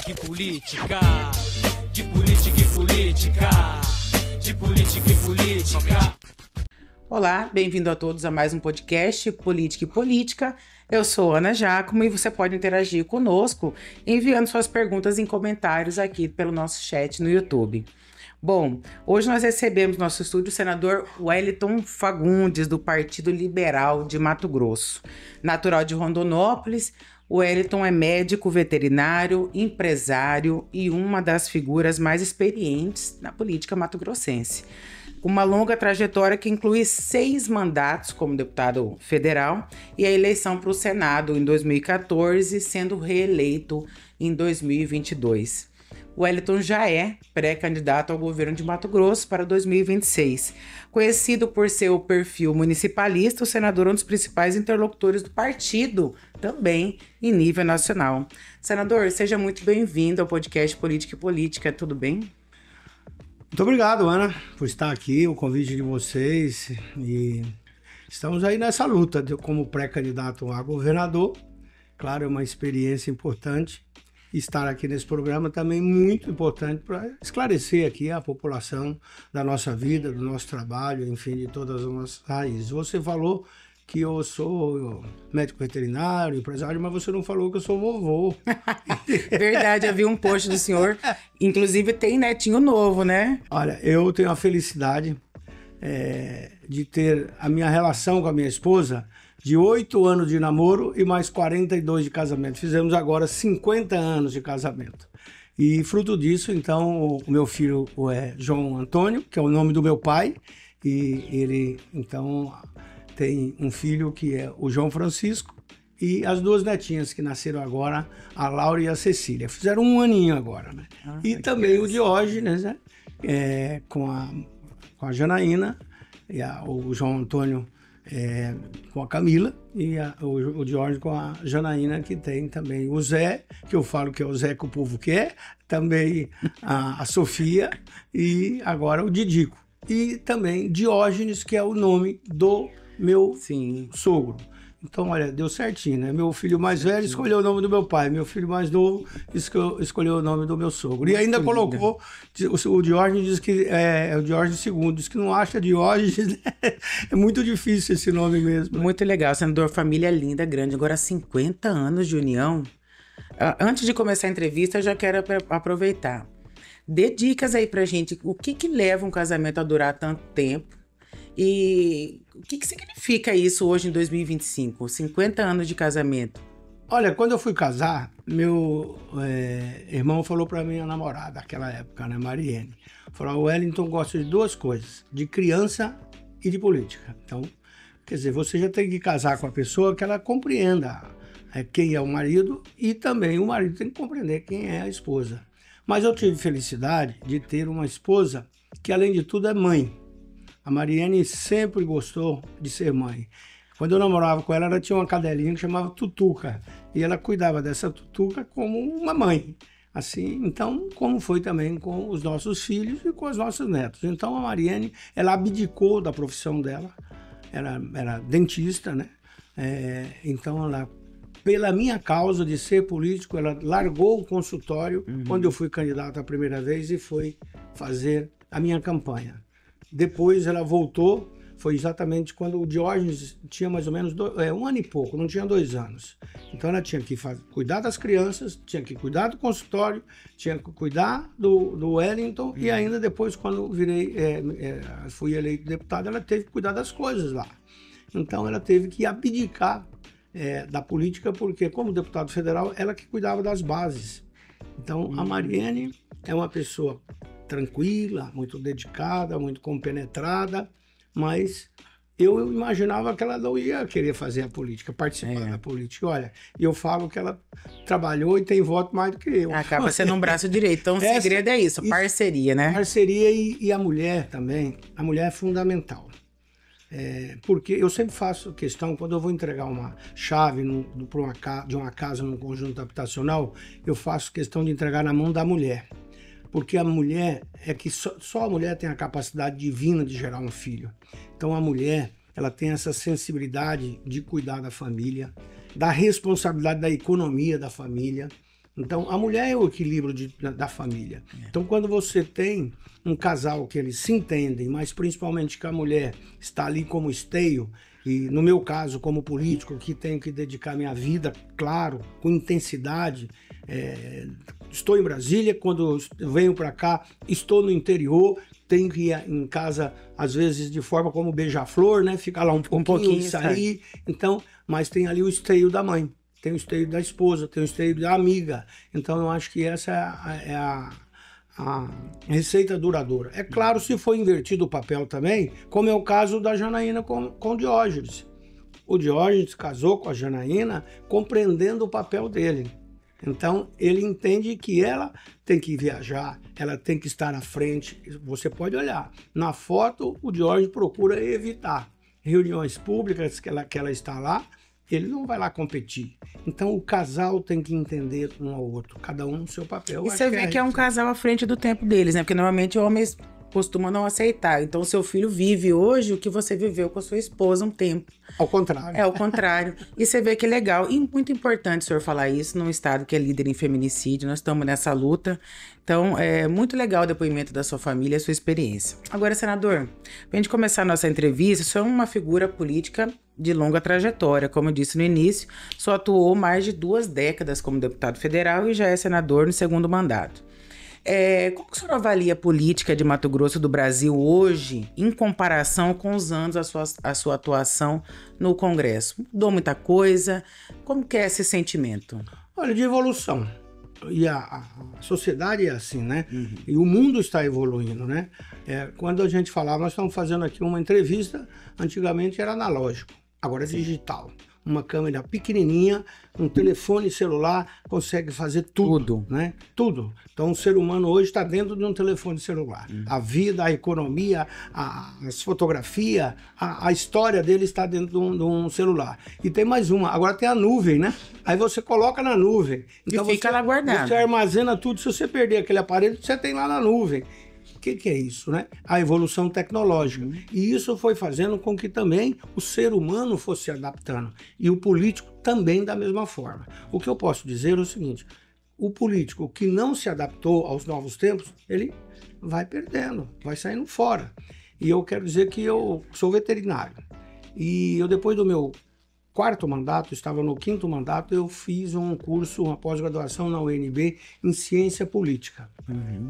política e política, de política e política, de política e política. Olá, bem-vindo a todos a mais um podcast Política e Política. Eu sou Ana Giacomo e você pode interagir conosco enviando suas perguntas em comentários aqui pelo nosso chat no YouTube. Bom, hoje nós recebemos no nosso estúdio o senador Wellington Fagundes, do Partido Liberal de Mato Grosso. Natural de Rondonópolis, o Wellington é médico veterinário, empresário e uma das figuras mais experientes na política mato-grossense. Uma longa trajetória que inclui 6 mandatos como deputado federal e a eleição para o Senado em 2014, sendo reeleito em 2022. O Wellington já é pré-candidato ao governo de Mato Grosso para 2026. Conhecido por seu perfil municipalista, o senador é um dos principais interlocutores do partido, também em nível nacional. Senador, seja muito bem-vindo ao podcast Política e Política, tudo bem? Muito obrigado, Ana, por estar aqui, o convite de vocês. E estamos aí nessa luta como pré-candidato a governador. Claro, é uma experiência importante. Estar aqui nesse programa também muito importante para esclarecer aqui a população da nossa vida, do nosso trabalho, enfim, de todas as nossas raízes. Você falou que eu sou médico veterinário, empresário, mas você não falou que eu sou vovô. Verdade, eu vi um post do senhor, inclusive tem netinho novo, né? Olha, eu tenho a felicidade de ter a minha relação com a minha esposa de 8 anos de namoro e mais 42 de casamento. Fizemos agora 50 anos de casamento. E fruto disso, então, o meu filho é João Antônio, que é o nome do meu pai, e ele, então, tem um filho que é o João Francisco, e as 2 netinhas que nasceram agora, a Laura e a Cecília. Fizeram 1 aninho agora, né? E também o Diógenes, né? Com a Janaína, e o João Antônio com a Camila, e o Diógenes com a Janaína, que tem também o Zé, que eu falo que é o Zé que o povo quer, também a Sofia, e agora o Didico. E também Diógenes, que é o nome do meu sogro. Então, olha, deu certinho, né? Meu filho mais velho escolheu o nome do meu pai, meu filho mais novo escolheu o nome do meu sogro. E ainda colocou, o Diógenes diz que é o Diógenes II, diz que não acha Diógenes, né? É muito difícil esse nome mesmo. Muito legal, senador, família linda, grande, agora 50 anos de união. Antes de começar a entrevista, eu já quero aproveitar. Dê dicas aí pra gente, o que leva um casamento a durar tanto tempo? E o que significa isso hoje em 2025? 50 anos de casamento. Olha, quando eu fui casar, meu irmão falou para minha namorada, naquela época, né, Mariene, falou: o Wellington gosta de 2 coisas, de criança e de política. Então, quer dizer, você já tem que casar com a pessoa que ela compreenda quem é o marido, e também o marido tem que compreender quem é a esposa. Mas eu tive felicidade de ter uma esposa que, além de tudo, é mãe. A Mariene sempre gostou de ser mãe. Quando eu namorava com ela, ela tinha uma cadelinha que chamava Tutuca. E ela cuidava dessa Tutuca como uma mãe. Assim, então, como foi também com os nossos filhos e com os nossos netos. Então, a Mariene, ela abdicou da profissão dela. Era dentista, né? Então, ela, pela minha causa de ser político, ela largou o consultório quando eu fui candidato a primeira vez e foi fazer a minha campanha. Depois ela voltou, foi exatamente quando o Diógenes tinha mais ou menos 1 ano e pouco, não tinha 2 anos. Então ela tinha que cuidar das crianças, tinha que cuidar do consultório, tinha que cuidar do Wellington, e ainda depois, quando fui eleito deputado, ela teve que cuidar das coisas lá. Então ela teve que abdicar da política, porque como deputado federal, ela que cuidava das bases. Então a Mariene é uma pessoa tranquila, muito dedicada, muito compenetrada, mas eu imaginava que ela não ia querer fazer a política, participar da política. Olha, e eu falo que ela trabalhou e tem voto mais do que eu. Acaba sendo um braço direito. Então o segredo é isso, parceria, né? Parceria, e a mulher também. A mulher é fundamental. Porque eu sempre faço questão, quando eu vou entregar uma chave de uma casa num conjunto habitacional, eu faço questão de entregar na mão da mulher. Porque a mulher só a mulher tem a capacidade divina de gerar um filho. Então a mulher, ela tem essa sensibilidade de cuidar da família, da responsabilidade da economia da família, Então, a mulher é o equilíbrio da família. Então, quando você tem um casal que eles se entendem, mas principalmente que a mulher está ali como esteio, e no meu caso, como político, que tenho que dedicar minha vida, claro, com intensidade. Estou em Brasília, quando venho para cá, estou no interior, tenho que ir em casa, às vezes, de forma como beija-flor, né? Ficar lá um pouquinho e sair. Então, mas tem ali o esteio da mãe, tem o esteio da esposa, tem o esteio da amiga. Então, eu acho que essa é a receita duradoura. É claro, se for invertido o papel também, como é o caso da Janaína com o Diógenes. O Diógenes casou com a Janaína compreendendo o papel dele. Então, ele entende que ela tem que viajar, ela tem que estar à frente. Você pode olhar. Na foto, o Diógenes procura evitar reuniões públicas que ela está lá, ele não vai lá competir. Então, o casal tem que entender um ao outro, cada um no seu papel. E você vê que é um casal à frente do tempo deles, né? Porque normalmente homens costumam não aceitar. Então, seu filho vive hoje o que você viveu com a sua esposa um tempo. Ao contrário. É, ao contrário. E você vê que é legal. E muito importante o senhor falar isso num estado que é líder em feminicídio. Nós estamos nessa luta. Então, é muito legal o depoimento da sua família e a sua experiência. Agora, senador, pra gente começar a nossa entrevista, o senhor é uma figura política de longa trajetória. Como eu disse no início, só atuou mais de 2 décadas como deputado federal e já é senador no 2º mandato. Como o senhor avalia a política de Mato Grosso do Brasil hoje, em comparação com os anos a sua atuação no Congresso? Mudou muita coisa? Como que é esse sentimento? Olha, de evolução. E a sociedade é assim, né? E o mundo está evoluindo, né? Quando a gente falava, nós estamos fazendo aqui uma entrevista, antigamente era analógico, agora é digital. Uma câmera pequenininha, um telefone celular, consegue fazer tudo, né? Tudo. Então, o ser humano hoje está dentro de um telefone celular. A vida, a economia, as fotografias, a história dele está dentro de um celular. E tem mais uma, agora tem a nuvem, né? Aí você coloca na nuvem. Então, e fica lá guardado. Você armazena tudo, se você perder aquele aparelho, você tem lá na nuvem. O que é isso, né? A evolução tecnológica. E isso foi fazendo com que também o ser humano fosse se adaptando. E o político também da mesma forma. O que eu posso dizer é o seguinte, o político que não se adaptou aos novos tempos, ele vai perdendo, vai saindo fora. E eu quero dizer que eu sou veterinário. E eu, depois do meu 4º mandato, estava no 5º mandato, eu fiz um curso, uma pós-graduação na UNB em ciência política.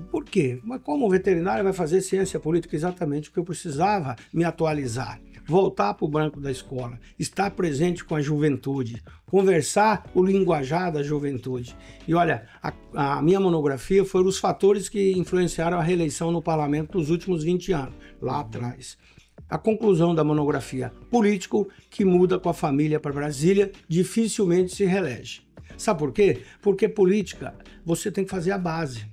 Por quê? Mas como veterinário vai fazer ciência política? Exatamente porque eu precisava me atualizar, voltar para o banco da escola, estar presente com a juventude, conversar o linguajar da juventude. E olha, a minha monografia foi os fatores que influenciaram a reeleição no parlamento dos últimos 20 anos, lá atrás. A conclusão da monografia: político que muda com a família para Brasília dificilmente se reelege. Sabe por quê? Porque política, você tem que fazer a base.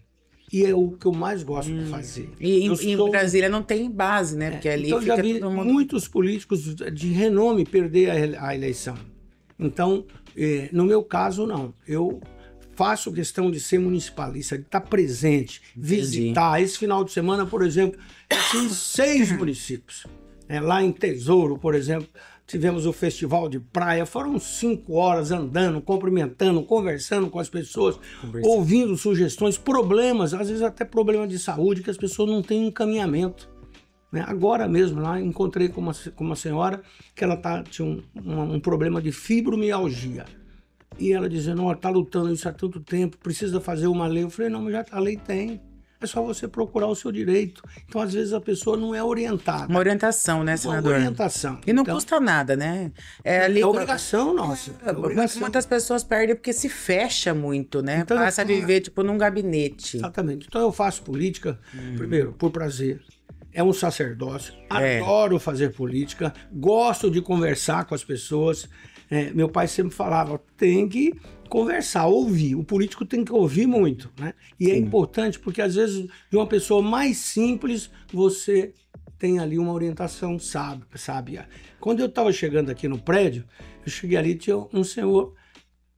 E é o que eu mais gosto de fazer. E em Brasília não tem base, né? Porque ali então, fica já vi todo mundo... muitos políticos de renome perder a eleição. Então, no meu caso, não. Eu faço questão de ser municipalista, de estar presente, visitar. Esse final de semana, por exemplo, eu fiz 6 municípios. Lá em Tesouro, por exemplo, tivemos o festival de praia, foram 5 horas andando, cumprimentando, conversando com as pessoas, ouvindo sugestões, problemas, às vezes até problema de saúde, que as pessoas não têm encaminhamento. Agora mesmo, lá encontrei com uma senhora que ela tinha um problema de fibromialgia. E ela dizendo, olha, está lutando isso há tanto tempo, precisa fazer uma lei. Eu falei, não, mas já a lei tem. É só você procurar o seu direito. Então, às vezes, a pessoa não é orientada. Uma orientação, né, senador? Uma orientação. E não custa nada, né? É obrigação nossa. É obrigação. Muitas pessoas perdem porque se fecha muito, né? Então, passa a viver, tipo, num gabinete. Exatamente. Então, eu faço política, primeiro, por prazer. É um sacerdócio. Adoro fazer política. Gosto de conversar com as pessoas. Meu pai sempre falava, tem que conversar, ouvir. O político tem que ouvir muito, né? E é importante porque, às vezes, de uma pessoa mais simples, você tem ali uma orientação sábia. Quando eu estava chegando aqui no prédio, eu cheguei ali, tinha um senhor,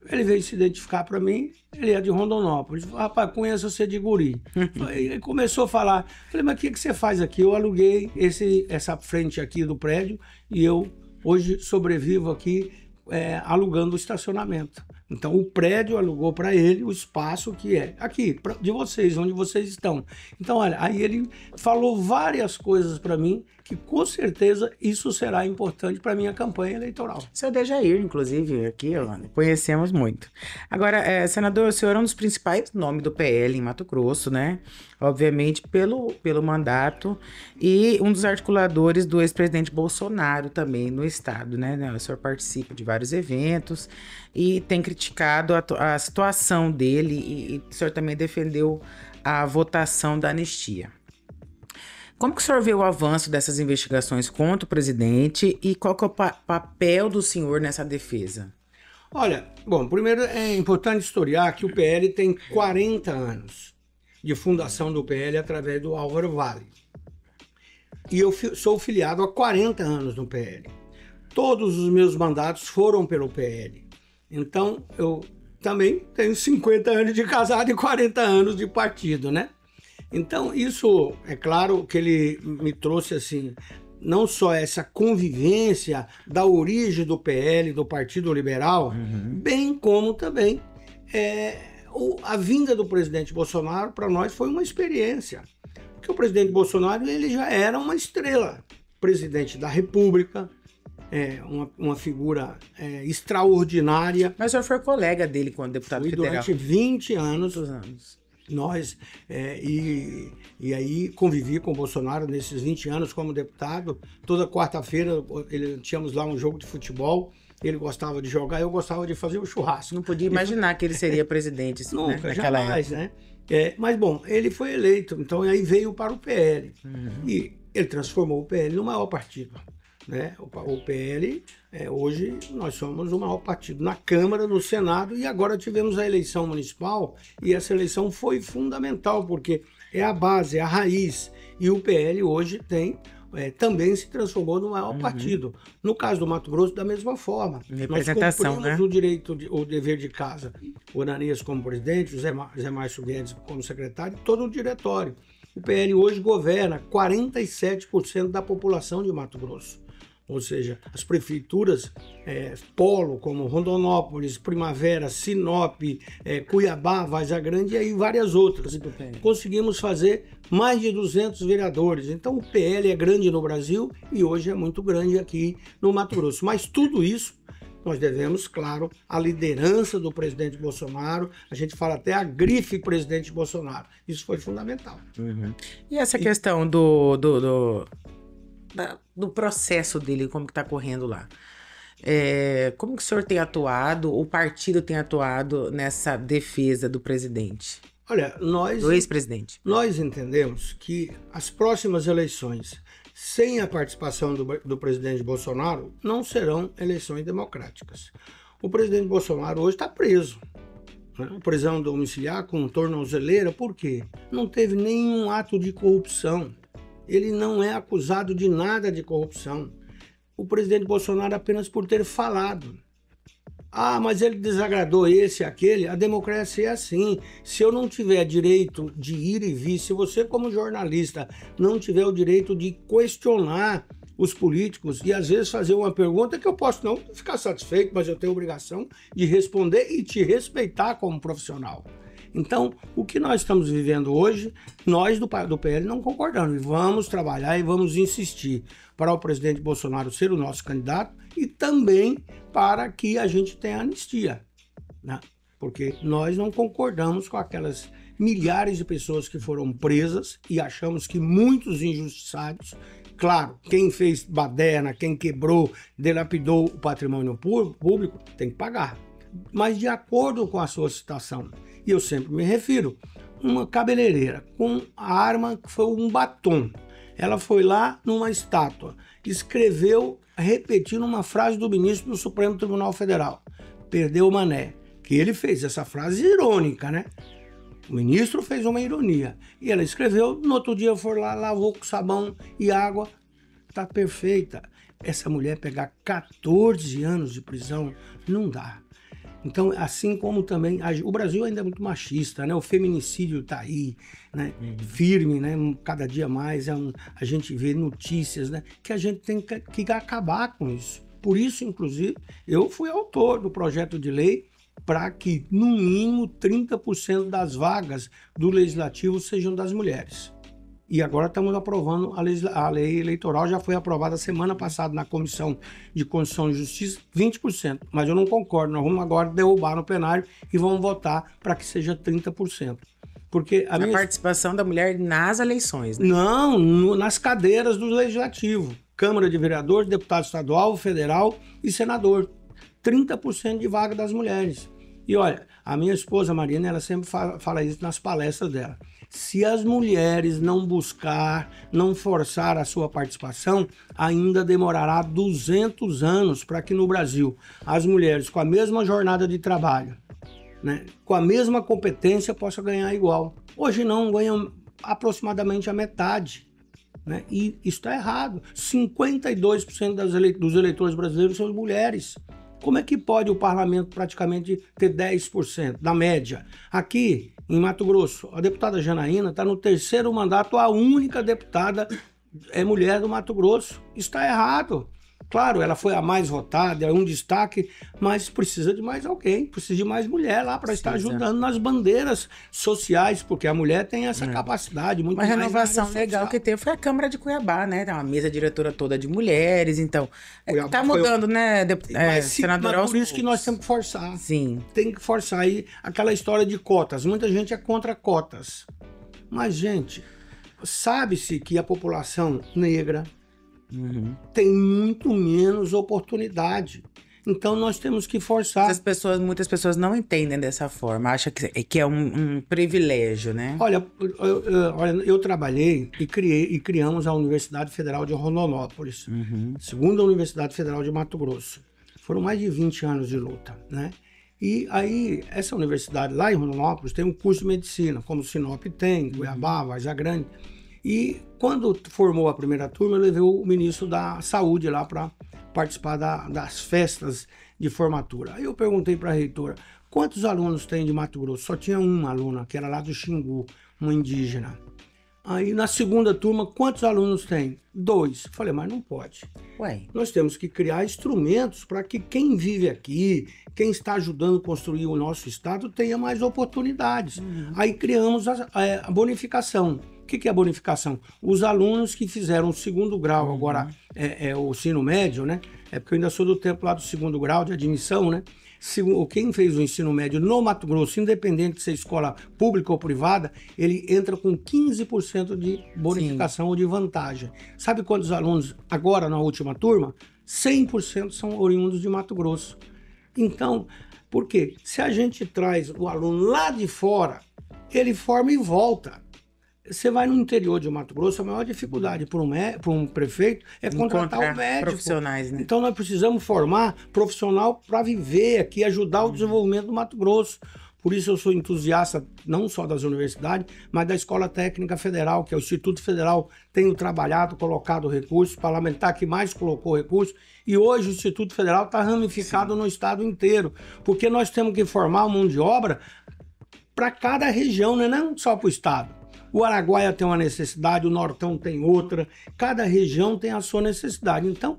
ele veio se identificar para mim, ele é de Rondonópolis. Rapaz, conheço você de guri. Ele começou a falar, falei, mas o que você faz aqui? Eu aluguei essa frente aqui do prédio e eu hoje sobrevivo aqui alugando o estacionamento. Então o prédio alugou para ele o espaço que é aqui, de vocês, onde vocês estão. Então, olha, aí ele falou várias coisas para mim que com certeza isso será importante para minha campanha eleitoral. Seu Dejair, inclusive, aqui, ó, conhecemos muito. Agora, senador, o senhor é um dos principais nomes do PL em Mato Grosso, né? Obviamente, pelo mandato, e um dos articuladores do ex-presidente Bolsonaro também no estado, né? O senhor participa de vários eventos e tem criticado a situação dele, e o senhor também defendeu a votação da anistia. Como que o senhor vê o avanço dessas investigações contra o presidente e qual que é o papel do senhor nessa defesa? Olha, bom, primeiro é importante historiar que o PL tem 40 anos de fundação do PL através do Álvaro Vale. E eu sou filiado há 40 anos no PL. Todos os meus mandatos foram pelo PL. Então, eu também tenho 50 anos de casado e 40 anos de partido, né? Então, isso, é claro que ele me trouxe, assim, não só essa convivência da origem do PL, do Partido Liberal, bem como também a vinda do presidente Bolsonaro para nós foi uma experiência. Porque o presidente Bolsonaro, ele já era uma estrela, presidente da República, uma figura extraordinária. Mas o senhor foi colega dele quando deputado federal. Durante 20 anos. Muitos anos. Nós, e aí convivi com o Bolsonaro nesses 20 anos como deputado. Toda quarta-feira tínhamos lá um jogo de futebol, ele gostava de jogar, eu gostava de fazer o churrasco. Não podia imaginar que ele seria presidente, nunca, né, naquela jamais, época. né? Mas, bom, ele foi eleito, então aí veio para o PL. E ele transformou o PL no maior partido. Né? O PL, hoje nós somos o maior partido na Câmara, no Senado, e agora tivemos a eleição municipal, e essa eleição foi fundamental, porque é a base, é a raiz, e o PL hoje também se transformou no maior partido. No caso do Mato Grosso, da mesma forma. Representação, nós cumprimos o dever de casa. O Ananias como presidente, o Zé Márcio Guedes como secretário, todo o diretório. O PL hoje governa 47% da população de Mato Grosso. Ou seja, as prefeituras polo, como Rondonópolis, Primavera, Sinop, Cuiabá, Vargem Grande e aí várias outras. Conseguimos fazer mais de 200 vereadores. Então o PL é grande no Brasil e hoje é muito grande aqui no Mato Grosso. Mas tudo isso nós devemos, claro, à liderança do presidente Bolsonaro. A gente fala até a grife presidente Bolsonaro. Isso foi fundamental. E essa questão do processo dele, como que está correndo lá? Como que o senhor tem atuado, o partido tem atuado nessa defesa do presidente? Olha, do ex-presidente. Nós entendemos que as próximas eleições, sem a participação do presidente Bolsonaro, não serão eleições democráticas. O presidente Bolsonaro hoje está preso. Prisão domiciliar com tornozeleira, por quê? Não teve nenhum ato de corrupção. Ele não é acusado de nada de corrupção. O presidente Bolsonaro apenas por ter falado. Ah, mas ele desagradou esse e aquele. A democracia é assim. Se eu não tiver direito de ir e vir, se você como jornalista não tiver o direito de questionar os políticos e às vezes fazer uma pergunta que eu posso não ficar satisfeito, mas eu tenho a obrigação de responder e te respeitar como profissional. Então, o que nós estamos vivendo hoje, nós do PL não concordamos. E vamos trabalhar e vamos insistir para o presidente Bolsonaro ser o nosso candidato e também para que a gente tenha anistia, né? Porque nós não concordamos com aquelas milhares de pessoas que foram presas e achamos que muitos injustiçados. Claro, quem fez baderna, quem quebrou, dilapidou o patrimônio público, tem que pagar. Mas de acordo com a sua situação. E eu sempre me refiro, uma cabeleireira com a arma que foi um batom. Ela foi lá numa estátua, escreveu, repetindo uma frase do ministro do Supremo Tribunal Federal. Perdeu o mané. Que ele fez essa frase irônica, né? O ministro fez uma ironia. E ela escreveu, no outro dia foi lá, lavou com sabão e água. Tá perfeita. Essa mulher pegar 14 anos de prisão, não dá. Então, assim como também, o Brasil ainda é muito machista, né? O feminicídio está aí, né? Firme, né? Cada dia mais a gente vê notícias, né? Que a gente tem que acabar com isso. Por isso, inclusive, eu fui autor do projeto de lei para que, no mínimo, 30% das vagas do Legislativo sejam das mulheres. E agora estamos aprovando a lei eleitoral, já foi aprovada semana passada na Comissão de Constituição e Justiça, 20%. Mas eu não concordo, nós vamos agora derrubar no plenário e vamos votar para que seja 30%. Porque a participação da mulher nas eleições, né? Não, nas cadeiras do Legislativo. Câmara de Vereadores, deputado estadual, federal e senador. 30% de vaga das mulheres. E olha, a minha esposa Marina, ela sempre fala isso nas palestras dela. Se as mulheres não buscar, não forçar a sua participação, ainda demorará 200 anos para que no Brasil as mulheres com a mesma jornada de trabalho, né, com a mesma competência, possam ganhar igual. Hoje não, ganham aproximadamente a metade. Né? E isso está errado. 52% dos eleitores brasileiros são mulheres. Como é que pode o parlamento praticamente ter 10% da média? Aqui, em Mato Grosso, a deputada Janaína está no 3º mandato, a única deputada é mulher do Mato Grosso. Isso está errado. Claro, ela foi a mais votada, é um destaque, mas precisa de mais alguém, precisa de mais mulher lá para estar ajudando nas bandeiras sociais, porque a mulher tem essa capacidade muito mais. Uma renovação legal que teve foi a Câmara de Cuiabá, né? Tem uma mesa diretora toda de mulheres, então tá mudando, né, senadora? Mas por isso que nós temos que forçar. Sim. Tem que forçar aí aquela história de cotas. Muita gente é contra cotas. Mas, gente, sabe-se que a população negra tem muito menos oportunidade. Então nós temos que forçar. Muitas pessoas não entendem dessa forma, acham que é um privilégio, né? Olha, eu trabalhei e criamos a Universidade Federal de Rondonópolis, segunda Universidade Federal de Mato Grosso. Foram mais de 20 anos de luta, né? E aí, essa universidade lá em Rondonópolis tem um curso de medicina, como Sinop tem, Cuiabá, Varza Grande. E quando formou a primeira turma, eu levei o ministro da Saúde lá para participar das festas de formatura. Aí eu perguntei para a reitora, quantos alunos tem de Mato Grosso? Só tinha uma aluna, que era lá do Xingu, uma indígena. Aí na segunda turma, quantos alunos tem? 2. Falei, mas não pode. Ué. Nós temos que criar instrumentos para que quem vive aqui, quem está ajudando a construir o nosso estado, tenha mais oportunidades. Aí criamos a bonificação. O que é a bonificação? Os alunos que fizeram o 2º grau, agora o ensino médio, né? É porque eu ainda sou do tempo lá do 2º grau de admissão, né? Quem fez o ensino médio no Mato Grosso, independente de ser escola pública ou privada, ele entra com 15% de bonificação ou de vantagem. Sabe quantos alunos agora na última turma? 100% são oriundos de Mato Grosso. Então, por quê? Se a gente traz o aluno lá de fora, ele forma e volta. Você vai no interior de Mato Grosso, a maior dificuldade para um prefeito é contratar um médico. Profissionais, né? Então nós precisamos formar profissional para viver aqui, ajudar o desenvolvimento do Mato Grosso. Por isso eu sou entusiasta não só das universidades, mas da Escola Técnica Federal, que é o Instituto Federal. Tenho trabalhado, colocado recursos, parlamentar que mais colocou recursos, e hoje o Instituto Federal está ramificado no estado inteiro, porque nós temos que formar uma mão de obra para cada região, né? Não só para o estado. O Araguaia tem uma necessidade, o Nortão tem outra, cada região tem a sua necessidade. Então,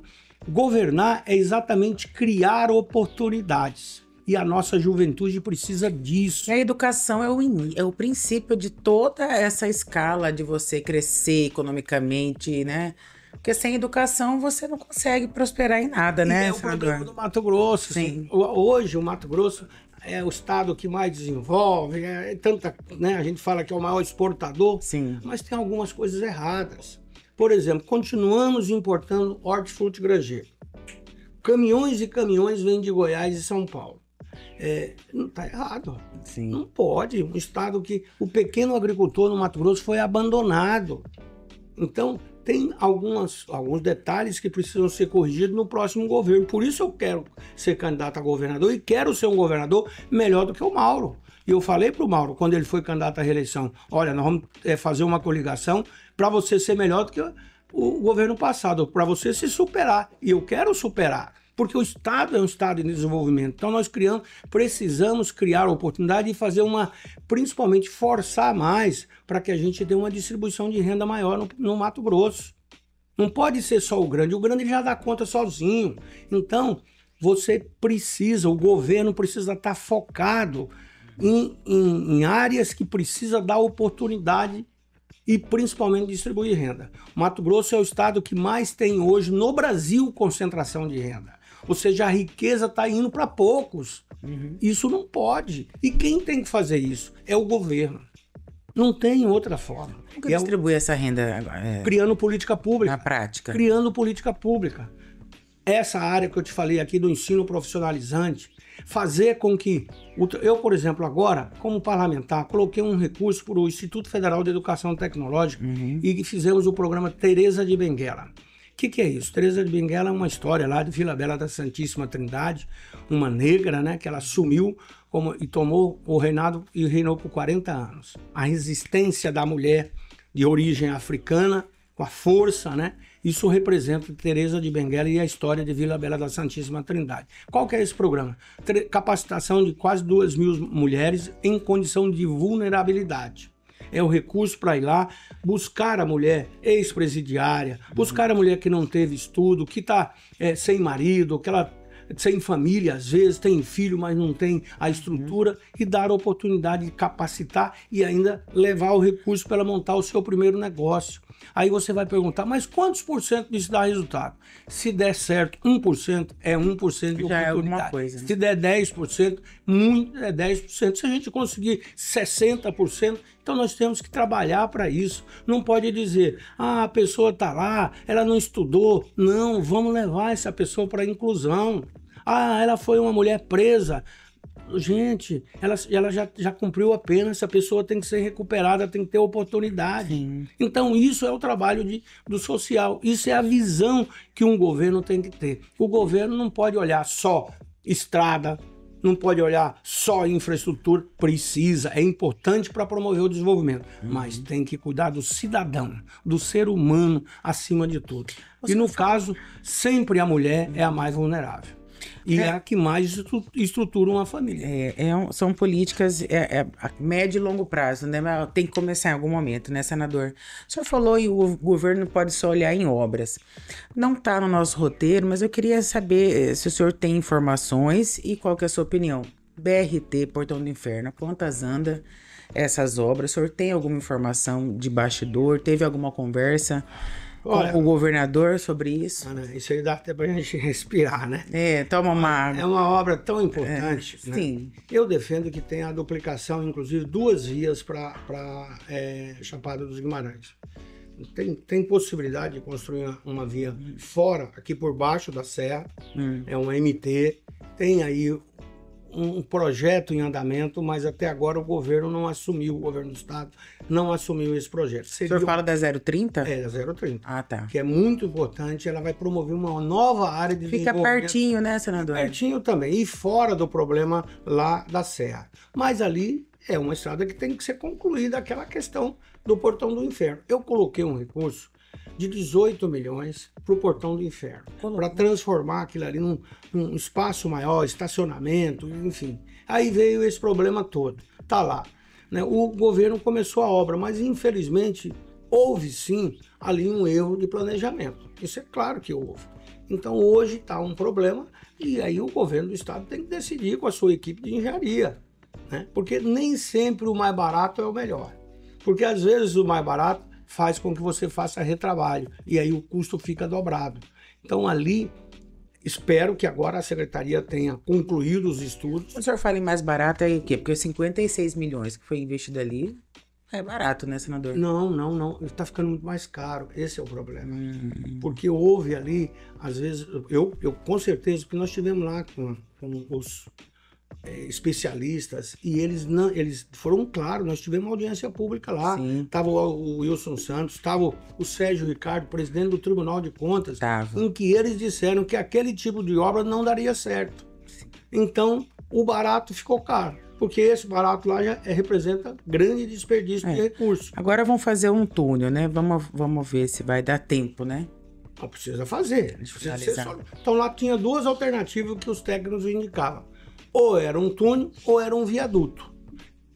governar é exatamente criar oportunidades. E a nossa juventude precisa disso. A educação é o princípio de toda essa escala de você crescer economicamente, né? Porque sem educação você não consegue prosperar em nada, né? É o problema do Mato Grosso. Sim. Hoje o Mato Grosso é o estado que mais desenvolve, né? A gente fala que é o maior exportador, sim, mas tem algumas coisas erradas. Por exemplo, continuamos importando hortifruti granjeiro. Caminhões e caminhões vêm de Goiás e São Paulo. Não está errado. Sim. Não pode. Um estado que o pequeno agricultor no Mato Grosso foi abandonado. Então, tem alguns detalhes que precisam ser corrigidos no próximo governo. Por isso eu quero ser candidato a governador e quero ser um governador melhor do que o Mauro. E eu falei para o Mauro, quando ele foi candidato à reeleição, olha, nós vamos fazer uma coligação para você ser melhor do que o governo passado, para você se superar. E eu quero superar, porque o Estado é um Estado em desenvolvimento. Então nós precisamos criar oportunidade e fazer principalmente forçar mais para que a gente tenha uma distribuição de renda maior no Mato Grosso. Não pode ser só o grande já dá conta sozinho. Então o governo precisa estar focado em áreas que precisa dar oportunidade e principalmente distribuir renda. Mato Grosso é o estado que mais tem hoje no Brasil concentração de renda. Ou seja, a riqueza está indo para poucos. Isso não pode. E quem tem que fazer isso? É o governo. Não tem outra forma. Como que distribui essa renda? Criando política pública. Na prática. Criando política pública. Essa área que eu te falei aqui do ensino profissionalizante, fazer com que... Eu, por exemplo, agora, como parlamentar, coloquei um recurso para o Instituto Federal de Educação Tecnológica e fizemos o programa Teresa de Benguela. O que é isso? Teresa de Benguela é uma história lá de Vila Bela da Santíssima Trindade, uma negra, né, que ela assumiu e tomou o reinado e reinou por 40 anos. A resistência da mulher de origem africana, com a força, né? Isso representa Teresa de Benguela e a história de Vila Bela da Santíssima Trindade. Qual que é esse programa? Capacitação de quase 2.000 mulheres em condição de vulnerabilidade. É o recurso para ir lá buscar a mulher ex-presidiária, buscar a mulher que não teve estudo, que está sem marido, que ela sem família, às vezes tem filho, mas não tem a estrutura, e dar a oportunidade de capacitar e ainda levar o recurso para ela montar o seu primeiro negócio. Aí você vai perguntar, mas quantos por cento disso dá resultado? Se der certo 1%, é 1% de já oportunidade. é alguma coisa, né? Se der 10%, muito é 10%. Se a gente conseguir 60%, então nós temos que trabalhar para isso. Não pode dizer, a pessoa está lá, ela não estudou. Não, vamos levar essa pessoa para a inclusão. Ela foi uma mulher presa. Gente, ela já cumpriu a pena, essa pessoa tem que ser recuperada, tem que ter oportunidade. Sim. Então isso é o trabalho do social, isso é a visão que um governo tem que ter. O governo não pode olhar só estrada, não pode olhar só infraestrutura, é importante para promover o desenvolvimento, mas tem que cuidar do cidadão, do ser humano acima de tudo. E no caso, sempre a mulher é a mais vulnerável. E é a que mais estrutura uma família. São políticas a médio e longo prazo, né? Mas tem que começar em algum momento, né, senador? O senhor falou e o governo pode só olhar em obras. Não está no nosso roteiro, mas eu queria saber se o senhor tem informações e qual que é a sua opinião. BRT, Portão do Inferno, quantas anda essas obras? O senhor tem alguma informação de bastidor? Teve alguma conversa com o governador sobre isso? Isso aí dá até pra gente respirar, né? Toma uma água. É uma obra tão importante, né? Sim. Eu defendo que tenha a duplicação, inclusive 2 vias para Chapada dos Guimarães. Tem possibilidade de construir uma via fora, aqui por baixo da serra, é uma MT, tem aí um projeto em andamento, mas até agora o governo não assumiu, o governo do estado não assumiu esse projeto. O senhor fala da 030? É, da 030. Ah, tá. Que é muito importante, ela vai promover uma nova área de Fica pertinho, né, senador? Pertinho também, e fora do problema lá da serra. Mas ali é uma estrada que tem que ser concluída, aquela questão do Portão do Inferno. Eu coloquei um recurso de 18 milhões para o Portão do Inferno, para transformar aquilo ali num espaço maior, estacionamento, enfim. Aí veio esse problema todo, tá lá, né? O governo começou a obra, mas infelizmente houve sim ali um erro de planejamento, isso é claro que houve. Então hoje está um problema e aí o governo do estado tem que decidir com a sua equipe de engenharia, né? Porque nem sempre o mais barato é o melhor, porque às vezes o mais barato faz com que você faça retrabalho, e aí o custo fica dobrado. Então ali, espero que agora a secretaria tenha concluído os estudos. O senhor fala em mais barato é o quê? Porque 56 milhões que foi investido ali é barato, né, senador? Não, está ficando muito mais caro, esse é o problema. Porque houve ali, às vezes, eu com certeza, porque nós estivemos lá com os especialistas, e eles foram claros, nós tivemos uma audiência pública lá, estava o Wilson Santos, estava o Sérgio Ricardo, presidente do Tribunal de Contas, em que eles disseram que aquele tipo de obra não daria certo. Então, o barato ficou caro, porque esse barato lá já representa grande desperdício de recursos. Agora vamos fazer um túnel, né? Vamos ver se vai dar tempo, né? Não precisa fazer. Então lá tinha 2 alternativas que os técnicos indicavam. Ou era um túnel ou era um viaduto.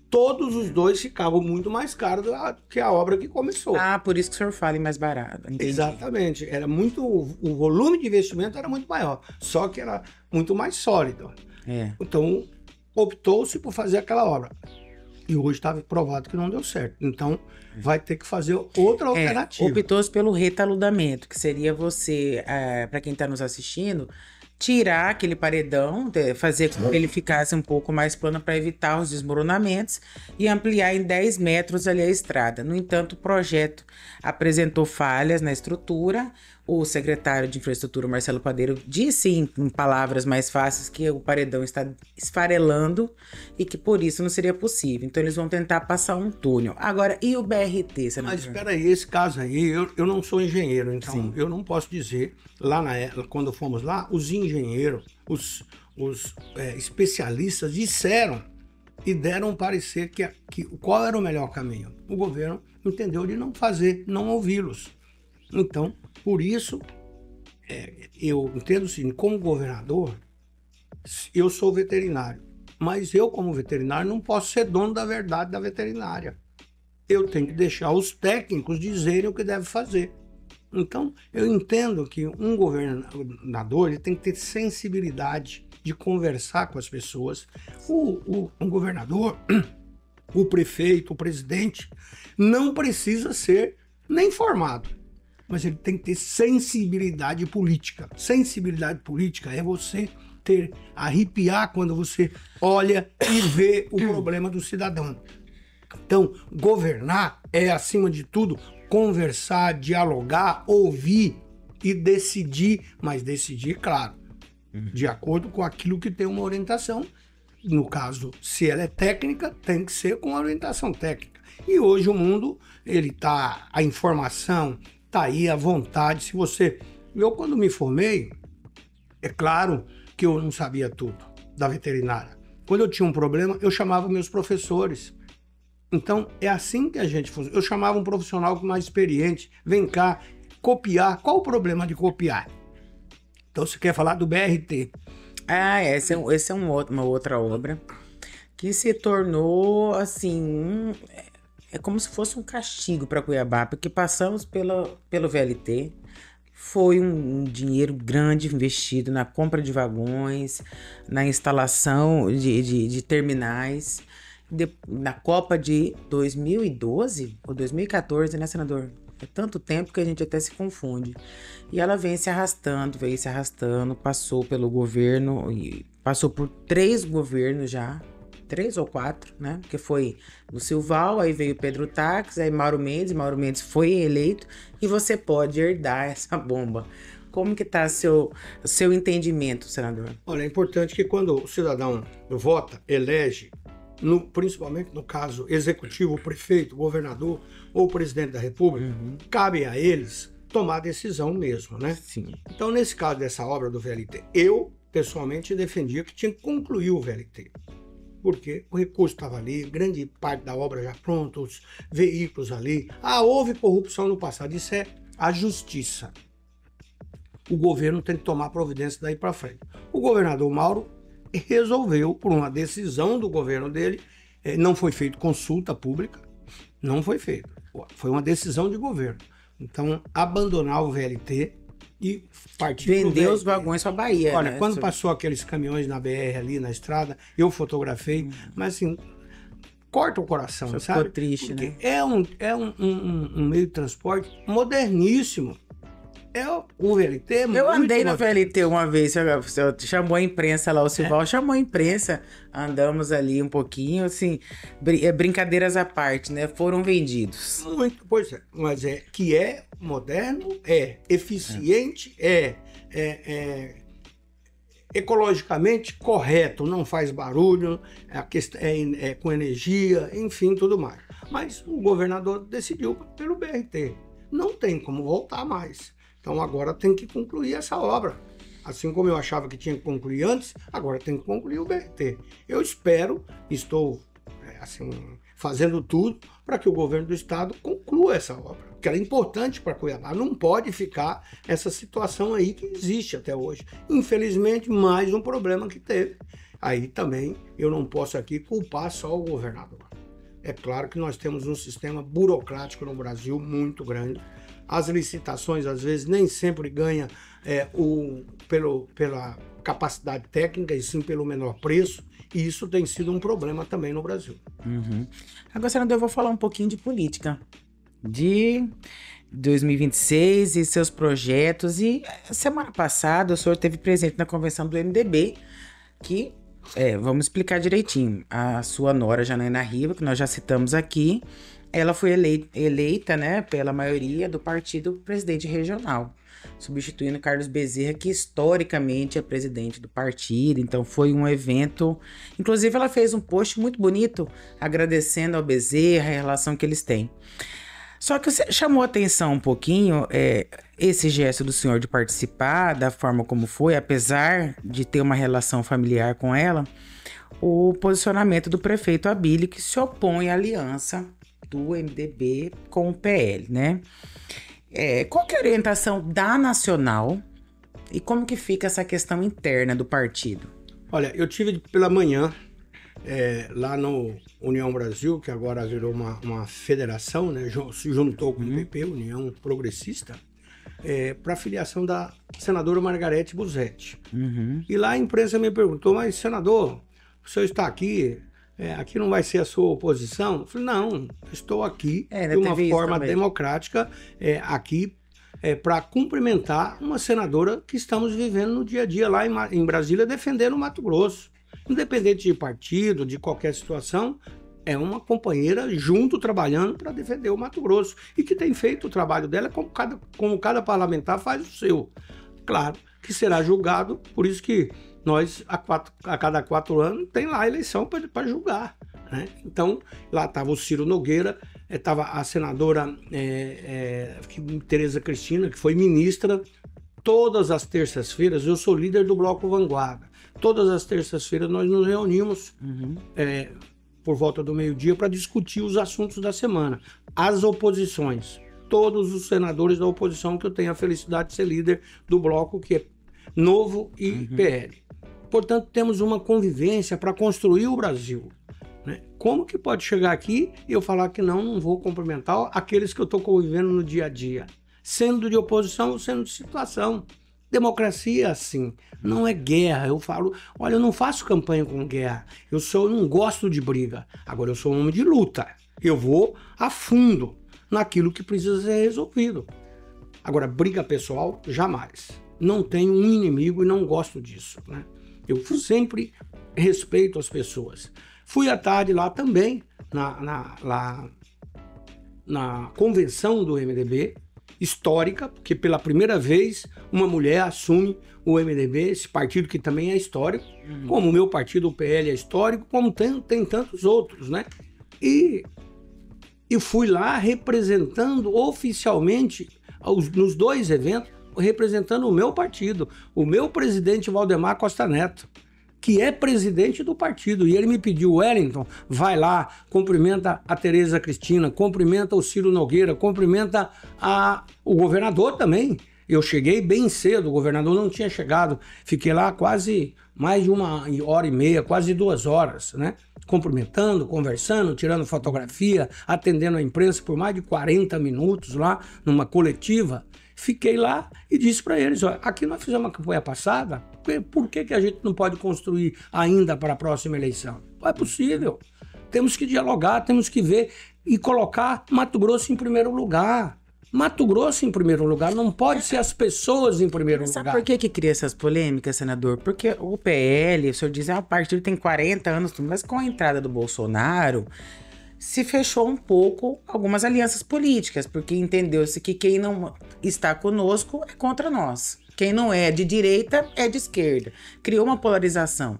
todos os dois ficavam muito mais caros que a obra que começou. Ah, por isso que o senhor fala em mais barato. Entendi. Exatamente. Era muito, o volume de investimento era muito maior, só que era muito mais sólido. É. Então, optou-se por fazer aquela obra. E hoje está provado que não deu certo. Então, vai ter que fazer outra alternativa. Optou-se pelo retaludamento, que seria você, para quem está nos assistindo, tirar aquele paredão, fazer com que ele ficasse um pouco mais plano para evitar os desmoronamentos e ampliar em 10 metros ali a estrada. No entanto, o projeto apresentou falhas na estrutura. O secretário de Infraestrutura, Marcelo Padeiro, disse em palavras mais fáceis que o paredão está esfarelando e que por isso não seria possível. Então eles vão tentar passar um túnel. Agora, e o BRT, senador? Mas espera aí, esse caso aí, eu não sou engenheiro, então Sim. eu não posso dizer. Lá quando fomos lá, os engenheiros, os especialistas disseram e deram um parecer que qual era o melhor caminho. O governo entendeu de não fazer, não ouvi-los. Então, por isso, eu entendo o seguinte, como governador, eu sou veterinário, mas eu, como veterinário, não posso ser dono da verdade da veterinária. Eu tenho que deixar os técnicos dizerem o que deve fazer. Então, eu entendo que um governador ele tem que ter sensibilidade de conversar com as pessoas. Um governador, o prefeito, o presidente, não precisa ser nem formado, mas ele tem que ter sensibilidade política. Sensibilidade política é você arrepiar quando você olha e vê o problema do cidadão. Então, governar é, acima de tudo, conversar, dialogar, ouvir e decidir, mas decidir, claro, de acordo com aquilo que tem uma orientação. No caso, se ela é técnica, tem que ser com a orientação técnica. E hoje o mundo, a informação está aí à vontade. Eu quando me formei, é claro que eu não sabia tudo da veterinária. Quando eu tinha um problema, eu chamava meus professores. Então, é assim que a gente funciona. Eu chamava um profissional mais experiente, vem cá, copiar. Qual o problema de copiar? Então, você quer falar do BRT. Essa é uma outra obra que se tornou, assim, é como se fosse um castigo para Cuiabá, porque passamos pelo VLT, foi um dinheiro grande investido na compra de vagões, na instalação de terminais. Na Copa de 2012 ou 2014, né, senador? É tanto tempo que a gente até se confunde. E ela veio se arrastando, passou pelo governo, e passou por 3 governos já, 3 ou 4, né? Porque foi no Silval, aí veio Pedro Taques, aí Mauro Mendes foi eleito, e você pode herdar essa bomba. Como que está seu entendimento, senador? Olha, é importante que quando o cidadão vota, elege, principalmente no caso executivo, o prefeito, o governador ou o presidente da República, cabe a eles tomar a decisão mesmo, né? Sim. Então, nesse caso dessa obra do VLT, eu, pessoalmente, defendia que tinha que concluir o VLT. Porque o recurso estava ali, grande parte da obra já pronta, os veículos ali. Houve corrupção no passado, isso é a justiça. O governo tem que tomar providência daí para frente. O governador Mauro resolveu, por uma decisão do governo dele, não foi feita consulta pública, não foi feito. Foi uma decisão de governo. Então, abandonar o VLT e partir vender os vagões para a Bahia. Olha, né? quando passou aqueles caminhões na BR ali, na estrada, eu fotografei, mas assim, corta o coração, Só sabe? ficou triste, porque né? é um meio de transporte moderníssimo. O VLT é muito Eu andei no moderno. VLT uma vez, você chamou a imprensa lá, o Silval chamou a imprensa, andamos ali um pouquinho, assim, brincadeiras à parte, né? Foram vendidos. Muito, pois é, mas que é moderno, eficiente, ecologicamente correto, não faz barulho, é com energia, enfim, tudo mais. Mas o governador decidiu pelo BRT. Não tem como voltar mais. Então agora tem que concluir essa obra. Assim como eu achava que tinha que concluir antes, agora tem que concluir o BRT. Eu espero, estou assim, fazendo tudo para que o governo do estado conclua essa obra, porque ela é importante para Cuiabá. Não pode ficar essa situação aí que existe até hoje. Infelizmente, mais um problema que teve. Aí também eu não posso aqui culpar só o governador. É claro que nós temos um sistema burocrático no Brasil muito grande. As licitações, às vezes, nem sempre ganham pela capacidade técnica, e sim pelo menor preço. E isso tem sido um problema também no Brasil. Uhum. Agora, senador, eu vou falar um pouquinho de política. De 2026 e seus projetos. E semana passada o senhor esteve presente na convenção do MDB, que, vamos explicar direitinho, a sua nora, Janaína Riva, que nós já citamos aqui, ela foi eleita, né, pela maioria do partido presidente regional, substituindo Carlos Bezerra, que historicamente é presidente do partido. Então foi um evento, inclusive ela fez um post muito bonito agradecendo ao Bezerra a relação que eles têm. Só que você chamou atenção um pouquinho esse gesto do senhor de participar da forma como foi, apesar de ter uma relação familiar com ela, o posicionamento do prefeito Abílio, que se opõe à aliança do MDB com o PL, né? Qual que é a orientação da Nacional e como que fica essa questão interna do partido? Olha, eu tive pela manhã lá no União Brasil, que agora virou uma federação, né? Se juntou com o PP, União Progressista, para a filiação da senadora Margarete Busetti. E lá a imprensa me perguntou, mas senador, o senhor está aqui, aqui não vai ser a sua oposição? Eu falei, não, estou aqui de uma forma democrática, aqui para cumprimentar uma senadora que estamos vivendo no dia a dia lá em Brasília, defendendo o Mato Grosso. Independente de partido, de qualquer situação, é uma companheira junto trabalhando para defender o Mato Grosso e que tem feito o trabalho dela como cada parlamentar faz o seu. Claro que será julgado, por isso que nós, a cada 4 anos, tem lá a eleição para julgar, né? Então, lá estava o Ciro Nogueira, estava a senadora Tereza Cristina, que foi ministra. Todas as terças-feiras, eu sou líder do Bloco Vanguarda. Todas as terças-feiras nós nos reunimos por volta do meio-dia para discutir os assuntos da semana. As oposições, todos os senadores da oposição, que eu tenho a felicidade de ser líder do bloco, que é Novo e PL. Portanto, temos uma convivência para construir o Brasil, né? Como que pode chegar aqui e eu falar que não vou cumprimentar aqueles que eu estou convivendo no dia a dia? Sendo de oposição ou sendo de situação. Democracia é assim, não é guerra. Eu falo, olha, eu não faço campanha com guerra, eu não gosto de briga. Agora eu sou um homem de luta, eu vou a fundo naquilo que precisa ser resolvido. Agora, briga pessoal, jamais. Não tenho um inimigo e não gosto disso, né? Eu sempre respeito as pessoas. Fui à tarde lá também, na convenção do MDB, histórica, porque pela primeira vez uma mulher assume o MDB, esse partido que também é histórico, como o meu partido, o PL, é histórico, como tem tantos outros, né? E fui lá representando oficialmente, nos 2 eventos, representando o meu partido, o meu presidente Valdemar Costa Neto, que é presidente do partido. E ele me pediu, Wellington, vai lá, cumprimenta a Tereza Cristina, cumprimenta o Ciro Nogueira, cumprimenta o governador também. Eu cheguei bem cedo, o governador não tinha chegado. Fiquei lá quase mais de 1h30, quase 2 horas, né? Cumprimentando, conversando, tirando fotografia, atendendo a imprensa por mais de 40 minutos lá, numa coletiva. Fiquei lá e disse para eles, olha, aqui nós fizemos uma campanha passada, por que a gente não pode construir ainda para a próxima eleição? Não é possível. Temos que dialogar, temos que ver e colocar Mato Grosso em primeiro lugar. Mato Grosso em primeiro lugar, não pode ser as pessoas em primeiro lugar. Sabe por que cria essas polêmicas, senador? Porque o PL, o senhor diz, o partido tem 40 anos, mas com a entrada do Bolsonaro, se fechou um pouco algumas alianças políticas, porque entendeu-se que quem não está conosco é contra nós. Quem não é de direita é de esquerda. Criou uma polarização.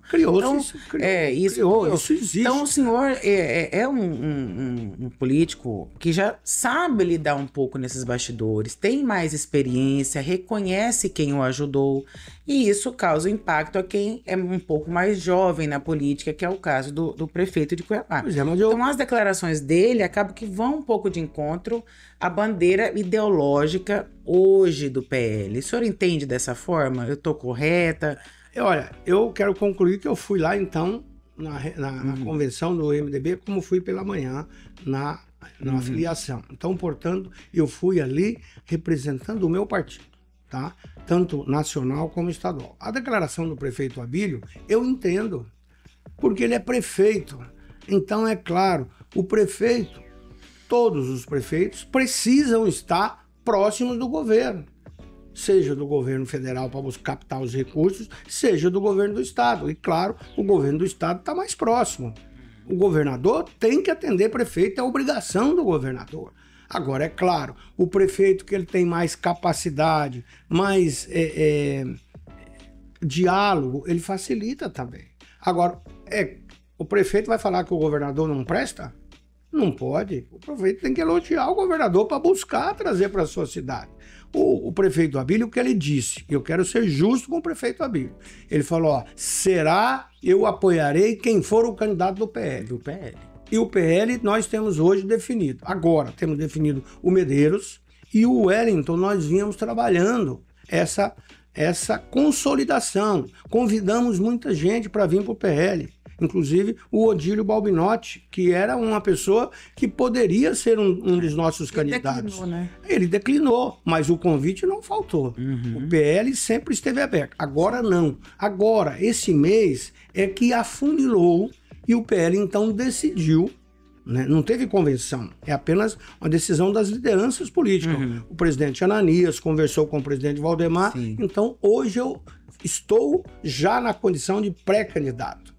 Isso existe. Então o senhor é um político que já sabe lidar um pouco nesses bastidores, tem mais experiência, reconhece quem o ajudou, e isso causa impacto a quem é um pouco mais jovem na política, que é o caso do prefeito de Cuiabá. Então as declarações dele acabam que vão um pouco de encontro à bandeira ideológica hoje do PL. O senhor entende dessa forma? Eu estou correta? Olha, eu quero concluir que eu fui lá, então, na convenção do MDB, como fui pela manhã na filiação. Então, portanto, eu fui ali representando o meu partido, tá? Tanto nacional como estadual. A declaração do prefeito Abílio, eu entendo, porque ele é prefeito. Então, é claro, o prefeito, todos os prefeitos, precisam estar próximos do governo. Seja do governo federal para captar os recursos, seja do governo do estado. E claro, o governo do estado está mais próximo. O governador tem que atender prefeito, é obrigação do governador. Agora, é claro, o prefeito que ele tem mais capacidade, mais diálogo, ele facilita também. Agora, o prefeito vai falar que o governador não presta? Não pode. O prefeito tem que elogiar o governador para buscar trazer para a sua cidade. O prefeito Abílio, o que ele disse, eu quero ser justo com o prefeito Abílio. Ele falou, eu apoiarei quem for o candidato do PL. Do PL. E o PL nós temos hoje definido. Agora, temos definido o Medeiros e o Wellington, nós vínhamos trabalhando essa consolidação. Convidamos muita gente para vir para o PL. Inclusive o Odílio Balbinotti, que era uma pessoa que poderia ser um dos nossos candidatos. Declinou, né? Ele declinou, mas o convite não faltou. O PL sempre esteve aberto. Agora não. Agora, esse mês é que afunilou e o PL então decidiu, né? Não teve convenção, é apenas uma decisão das lideranças políticas. O presidente Ananias conversou com o presidente Valdemar, então hoje eu estou já na condição de pré-candidato.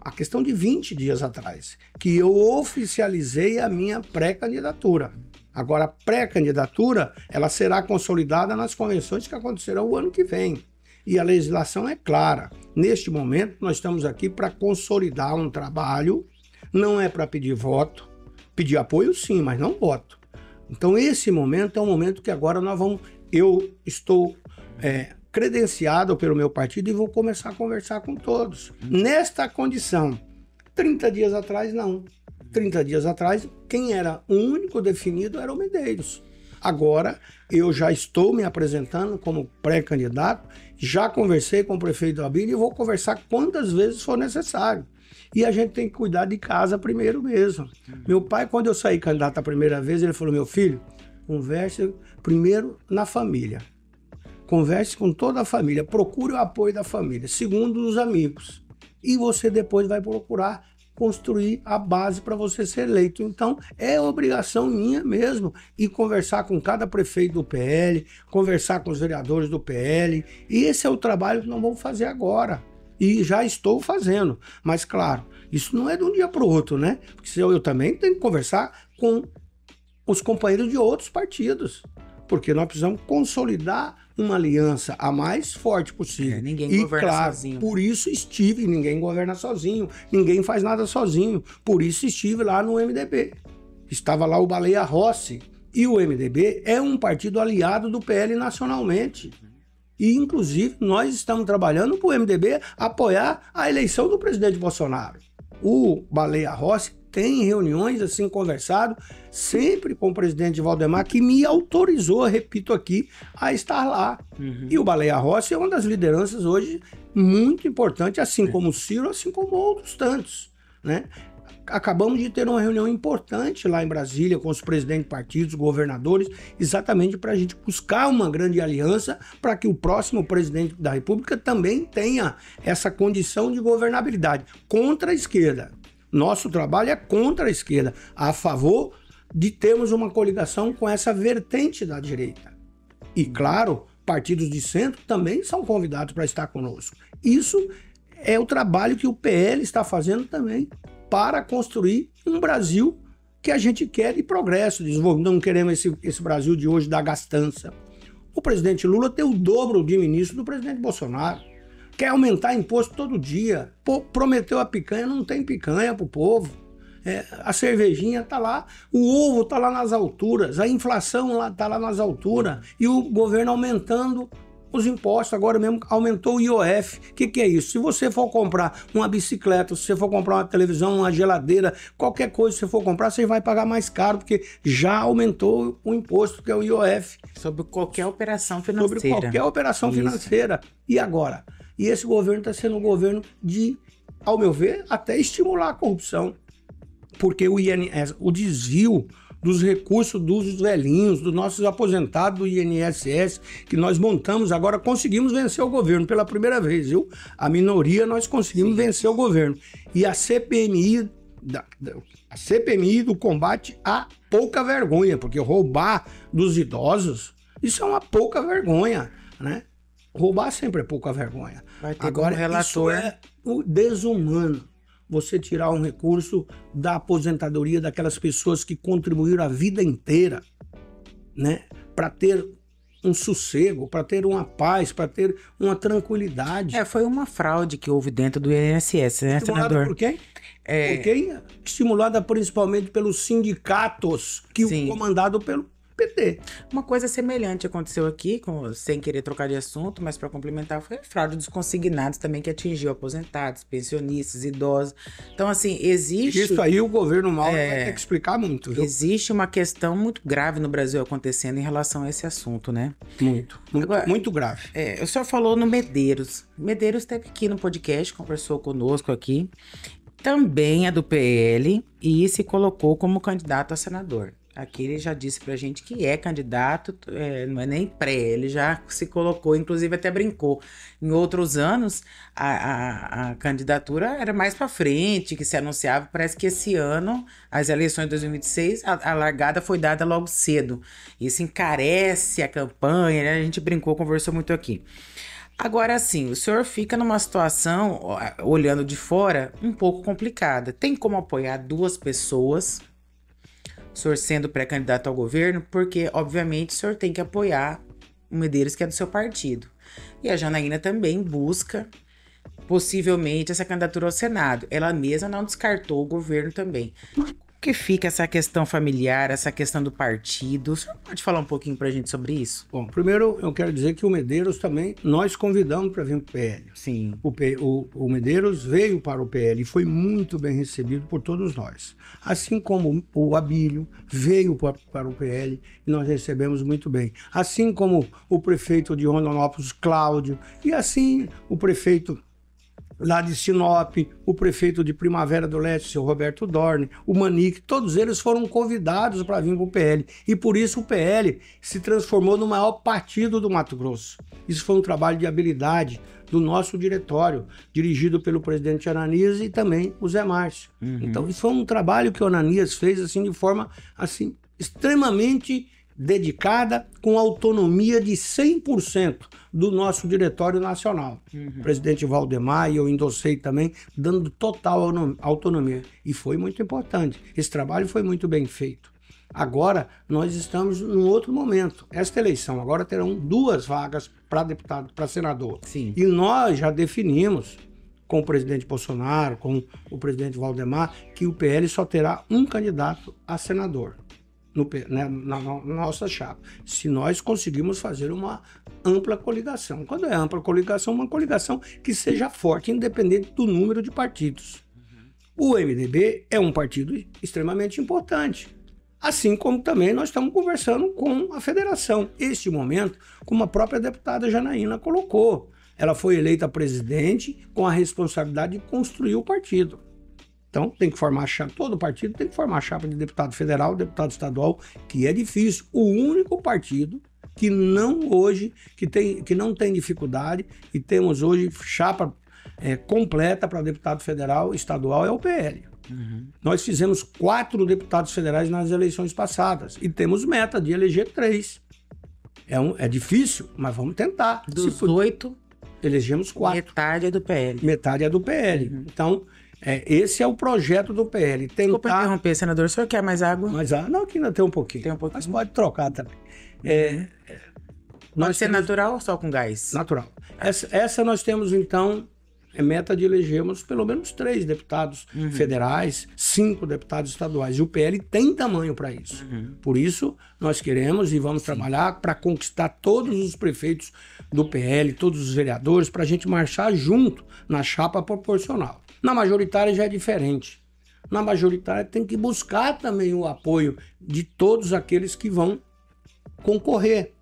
A questão de 20 dias atrás, que eu oficializei a minha pré-candidatura. Agora, a pré-candidatura, ela será consolidada nas convenções que acontecerão o ano que vem. E a legislação é clara. Neste momento, nós estamos aqui para consolidar um trabalho, não é para pedir voto, pedir apoio sim, mas não voto. Então, esse momento é um momento que agora eu estou credenciado pelo meu partido e vou começar a conversar com todos. Nesta condição, 30 dias atrás, não. 30 dias atrás, quem era o único definido era o Medeiros. Agora, eu já estou me apresentando como pré-candidato, já conversei com o prefeito Abílio e vou conversar quantas vezes for necessário. E a gente tem que cuidar de casa primeiro mesmo. Meu pai, quando eu saí candidato a primeira vez, ele falou, meu filho, converse primeiro na família. Converse com toda a família, procure o apoio da família, segundo os amigos. E você depois vai procurar construir a base para você ser eleito. Então, é obrigação minha mesmo ir conversar com cada prefeito do PL, conversar com os vereadores do PL. E esse é o trabalho que nós vamos fazer agora. E já estou fazendo. Mas, claro, isso não é de um dia para o outro, né? Porque eu também tenho que conversar com os companheiros de outros partidos. Porque nós precisamos consolidar uma aliança a mais forte possível. Ninguém governa sozinho. Por isso ninguém governa sozinho, ninguém faz nada sozinho. Por isso estive lá no MDB. Estava lá o Baleia Rossi. E o MDB é um partido aliado do PL nacionalmente. E, inclusive, nós estamos trabalhando para o MDB apoiar a eleição do presidente Bolsonaro. O Baleia Rossi tem reuniões, assim, conversado sempre com o presidente Valdemar, que me autorizou, repito aqui, a estar lá. E o Baleia Rossi é uma das lideranças hoje muito importante, assim como o Ciro, assim como outros tantos, né? Acabamos de ter uma reunião importante lá em Brasília com os presidentes de partidos, governadores, exatamente para a gente buscar uma grande aliança para que o próximo presidente da República também tenha essa condição de governabilidade contra a esquerda. Nosso trabalho é contra a esquerda, a favor de termos uma coligação com essa vertente da direita. E, claro, partidos de centro também são convidados para estar conosco. Isso é o trabalho que o PL está fazendo também para construir um Brasil que a gente quer de progresso, de desenvolvimento. Não queremos esse Brasil de hoje da gastança. O presidente Lula tem o dobro de ministro do presidente Bolsonaro. Quer aumentar imposto todo dia. Prometeu a picanha, não tem picanha pro povo. A cervejinha tá lá, o ovo tá lá nas alturas, a inflação tá lá nas alturas. E o governo aumentando os impostos, agora mesmo aumentou o IOF. O que é isso? Se você for comprar uma bicicleta, se você for comprar uma televisão, uma geladeira, qualquer coisa que você for comprar, você vai pagar mais caro, porque já aumentou o imposto, que é o IOF. Sobre qualquer operação financeira. Sobre qualquer operação financeira. E agora? E esse governo está sendo um governo de, ao meu ver, até estimular a corrupção. Porque o desvio dos recursos dos velhinhos, dos nossos aposentados do INSS, que nós montamos, agora conseguimos vencer o governo pela primeira vez, viu? A minoria nós conseguimos vencer o governo. E a CPMI do combate à pouca vergonha, porque roubar dos idosos, isso é uma pouca vergonha, né? Roubar sempre é pouca vergonha. Vai ter Agora, como relator. isso é o desumano. Você tirar um recurso da aposentadoria daquelas pessoas que contribuíram a vida inteira, né? Para ter um sossego, para ter uma paz, para ter uma tranquilidade. Foi uma fraude que houve dentro do INSS, né, Estimulada senador? por quem? Por quem? Estimulada principalmente pelos sindicatos, Sim. comandado pelo PT. Uma coisa semelhante aconteceu aqui, sem querer trocar de assunto, mas para complementar, foi a fraude dos consignados também, que atingiu aposentados, pensionistas, idosos. Então, assim, existe... Isso aí o governo Mauro vai ter que explicar muito, viu? Existe uma questão muito grave no Brasil acontecendo em relação a esse assunto, né? Muito grave. O senhor falou no Medeiros. Medeiros esteve aqui no podcast, conversou conosco aqui. Também é do PL e se colocou como candidato a senador. Aqui ele já disse pra gente que é candidato, não é nem pré, ele já se colocou, inclusive até brincou. Em outros anos, a candidatura era mais pra frente, que se anunciava. Parece que esse ano, as eleições de 2026, a largada foi dada logo cedo. Isso encarece a campanha, né? A gente brincou, conversou muito aqui. Agora, assim, o senhor fica numa situação, olhando de fora, um pouco complicada. Tem como apoiar duas pessoas, o senhor sendo pré-candidato ao governo, porque, obviamente, o senhor tem que apoiar o Medeiros, que é do seu partido. E a Janaína também busca, possivelmente, essa candidatura ao Senado. Ela mesma não descartou o governo também. Como que fica essa questão familiar, essa questão do partido? O senhor pode falar um pouquinho pra gente sobre isso? Bom, primeiro eu quero dizer que o Medeiros também, nós convidamos para vir para o PL. Sim. O Medeiros veio para o PL e foi muito bem recebido por todos nós. Assim como o Abílio veio para o PL e nós recebemos muito bem. Assim como o prefeito de Rondonópolis, Cláudio, e assim o prefeito lá de Sinop, o prefeito de Primavera do Leste, seu Roberto Dorne, o Manique, todos eles foram convidados para vir para o PL. E por isso o PL se transformou no maior partido do Mato Grosso. Isso foi um trabalho de habilidade do nosso diretório, dirigido pelo presidente Ananias e também o Zé Márcio. Então isso foi um trabalho que o Ananias fez assim, de forma assim, extremamente dedicada, com autonomia de 100% do nosso diretório nacional. O presidente Valdemar e eu endossei também, dando total autonomia. E foi muito importante. Esse trabalho foi muito bem feito. Agora, nós estamos num outro momento. Esta eleição agora terão 2 vagas para deputado, para senador. Sim. E nós já definimos com o presidente Bolsonaro, com o presidente Valdemar, que o PL só terá um candidato a senador. Na nossa chapa, se nós conseguimos fazer uma ampla coligação. Quando é ampla coligação, uma coligação que seja forte, independente do número de partidos. O MDB é um partido extremamente importante, assim como também nós estamos conversando com a federação. Este momento, como a própria deputada Janaína colocou, ela foi eleita presidente com a responsabilidade de construir o partido. Então, tem que formar chapa, todo partido tem que formar chapa de deputado federal, deputado estadual, que é difícil. O único partido que não tem dificuldade, e temos hoje chapa completa para deputado federal, estadual, é o PL. Nós fizemos 4 deputados federais nas eleições passadas e temos meta de eleger 3. É difícil, mas vamos tentar. Dos 8, elegemos 4. metade é do PL. Metade é do PL. Então, esse é o projeto do PL. Desculpa interromper, senador. O senhor quer mais água? Não, aqui ainda tem um pouquinho. Mas pode trocar também. Pode ser natural ou só com gás? Natural. Essa nós temos, então, meta de elegermos pelo menos 3 deputados federais, 5 deputados estaduais. E o PL tem tamanho para isso. Por isso, nós queremos e vamos trabalhar para conquistar todos os prefeitos do PL, todos os vereadores, para a gente marchar junto na chapa proporcional. Na majoritária já é diferente. Na majoritária tem que buscar também o apoio de todos aqueles que vão concorrer.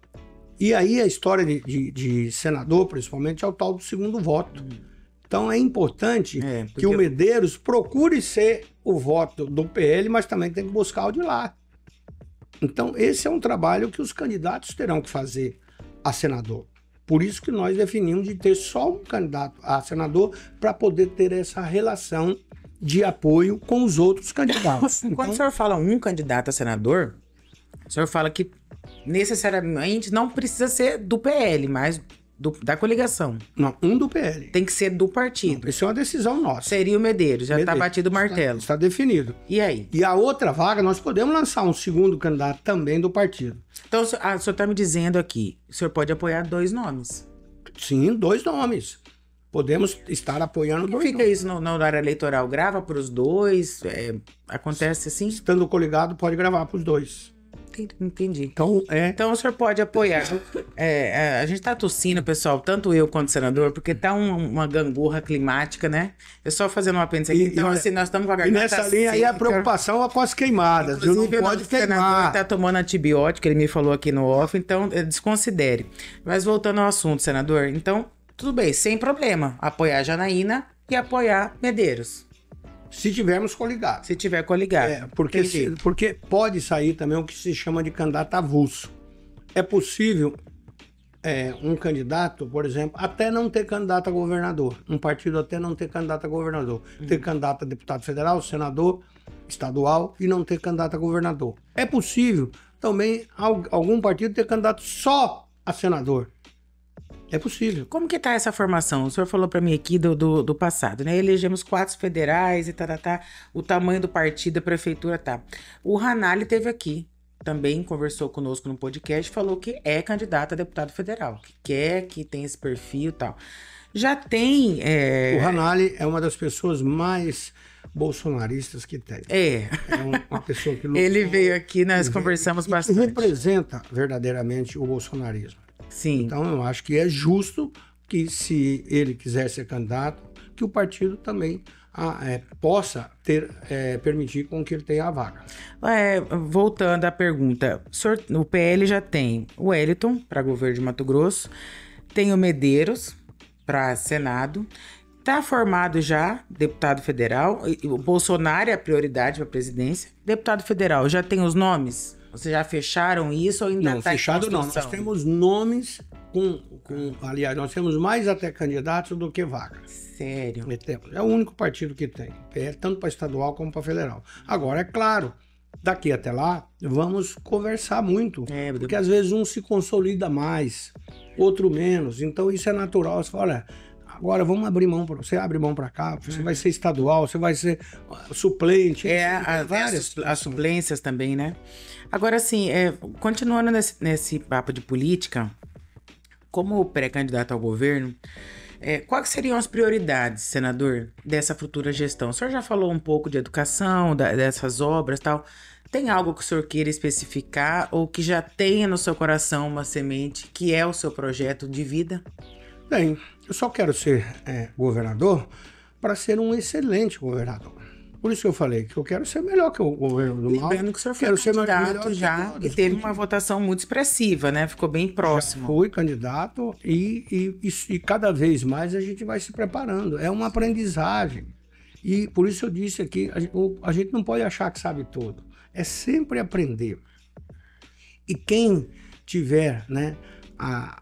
E aí a história de senador, principalmente, é o tal do segundo voto. Então é importante que o Medeiros procure ser o voto do PL, mas também tem que buscar o de lá. Então esse é um trabalho que os candidatos terão que fazer a senador. Por isso que nós definimos de ter só um candidato a senador para poder ter essa relação de apoio com os outros candidatos. Quando o senhor fala um candidato a senador, o senhor fala que necessariamente não precisa ser do PL, mas da coligação. Não, um do PL. Tem que ser do partido. Isso é uma decisão nossa. Seria o Medeiros, já está batido o martelo. Está definido. E aí? E a outra vaga, nós podemos lançar um segundo candidato também do partido. Então, o senhor está me dizendo aqui, o senhor pode apoiar 2 nomes. Sim, 2 nomes. Podemos estar apoiando 2 Fica isso no horário eleitoral, grava para os 2, acontece assim? Estando coligado, pode gravar para os 2. Entendi. Então o senhor pode apoiar. A gente tá tossindo, pessoal, tanto eu quanto o senador, porque tá uma gangorra climática, né? Eu só fazendo uma apêndice aqui. Então, assim, nós estamos com a garganta. E nessa linha aí a preocupação é com as queimadas. Não pode queimar. O senador tá tomando antibiótico, ele me falou aqui no off, então desconsidere. Mas voltando ao assunto, senador, então, tudo bem, sem problema. Apoiar Janaína e apoiar Medeiros. Se tivermos coligado. Se tiver coligado. Porque pode sair também o que se chama de candidato avulso. É possível um candidato, por exemplo, até não ter candidato a governador. Um partido até não ter candidato a governador. Ter candidato a deputado federal, senador, estadual e não ter candidato a governador. É possível também algum partido ter candidato só a senador. É possível. Como que tá essa formação? O senhor falou para mim aqui do passado, né? Elegemos 4 federais e o tamanho do partido, a prefeitura, tá. O Ranalli esteve aqui, também conversou conosco no podcast, falou que é candidato a deputado federal, que quer, que tem esse perfil e tal. Já tem... O Ranalli é uma das pessoas mais bolsonaristas que tem. É uma pessoa que... Ele veio aqui, nós conversamos bastante. E representa verdadeiramente o bolsonarismo. Sim. Então eu acho que é justo que, se ele quiser ser candidato, que o partido também possa permitir com que ele tenha a vaga. Voltando à pergunta, o PL já tem o Wellington para governo de Mato Grosso, tem o Medeiros para Senado, está formado já deputado federal, o Bolsonaro é a prioridade para a presidência. Deputado federal, já tem os nomes? Vocês já fecharam isso ou ainda está em construção? Fechado não, nós temos nomes aliás, nós temos mais até candidatos do que vagas. Sério? É o único partido que tem, tanto para estadual como para federal. Agora, é claro, daqui até lá, vamos conversar muito, porque às vezes um se consolida mais, outro menos, então isso é natural. Você fala, olha, agora vamos abrir mão, você abre mão para cá, você vai ser estadual, você vai ser suplente. As suplências também, né? Agora, assim, continuando nesse papo de política, como pré-candidato ao governo, quais seriam as prioridades, senador, dessa futura gestão? O senhor já falou um pouco de educação, dessas obras e tal. Tem algo que o senhor queira especificar ou que já tenha no seu coração uma semente que é o seu projeto de vida? Bem, eu só quero ser governador para ser um excelente governador. Por isso que eu falei que eu quero ser melhor que o governo do Mal. Lembrando que o senhor foi candidato já e teve uma votação muito expressiva, né? Ficou bem próximo. Já fui candidato e cada vez mais a gente vai se preparando. É uma aprendizagem. E por isso eu disse aqui, a gente não pode achar que sabe tudo. É sempre aprender. E quem tiver, né, a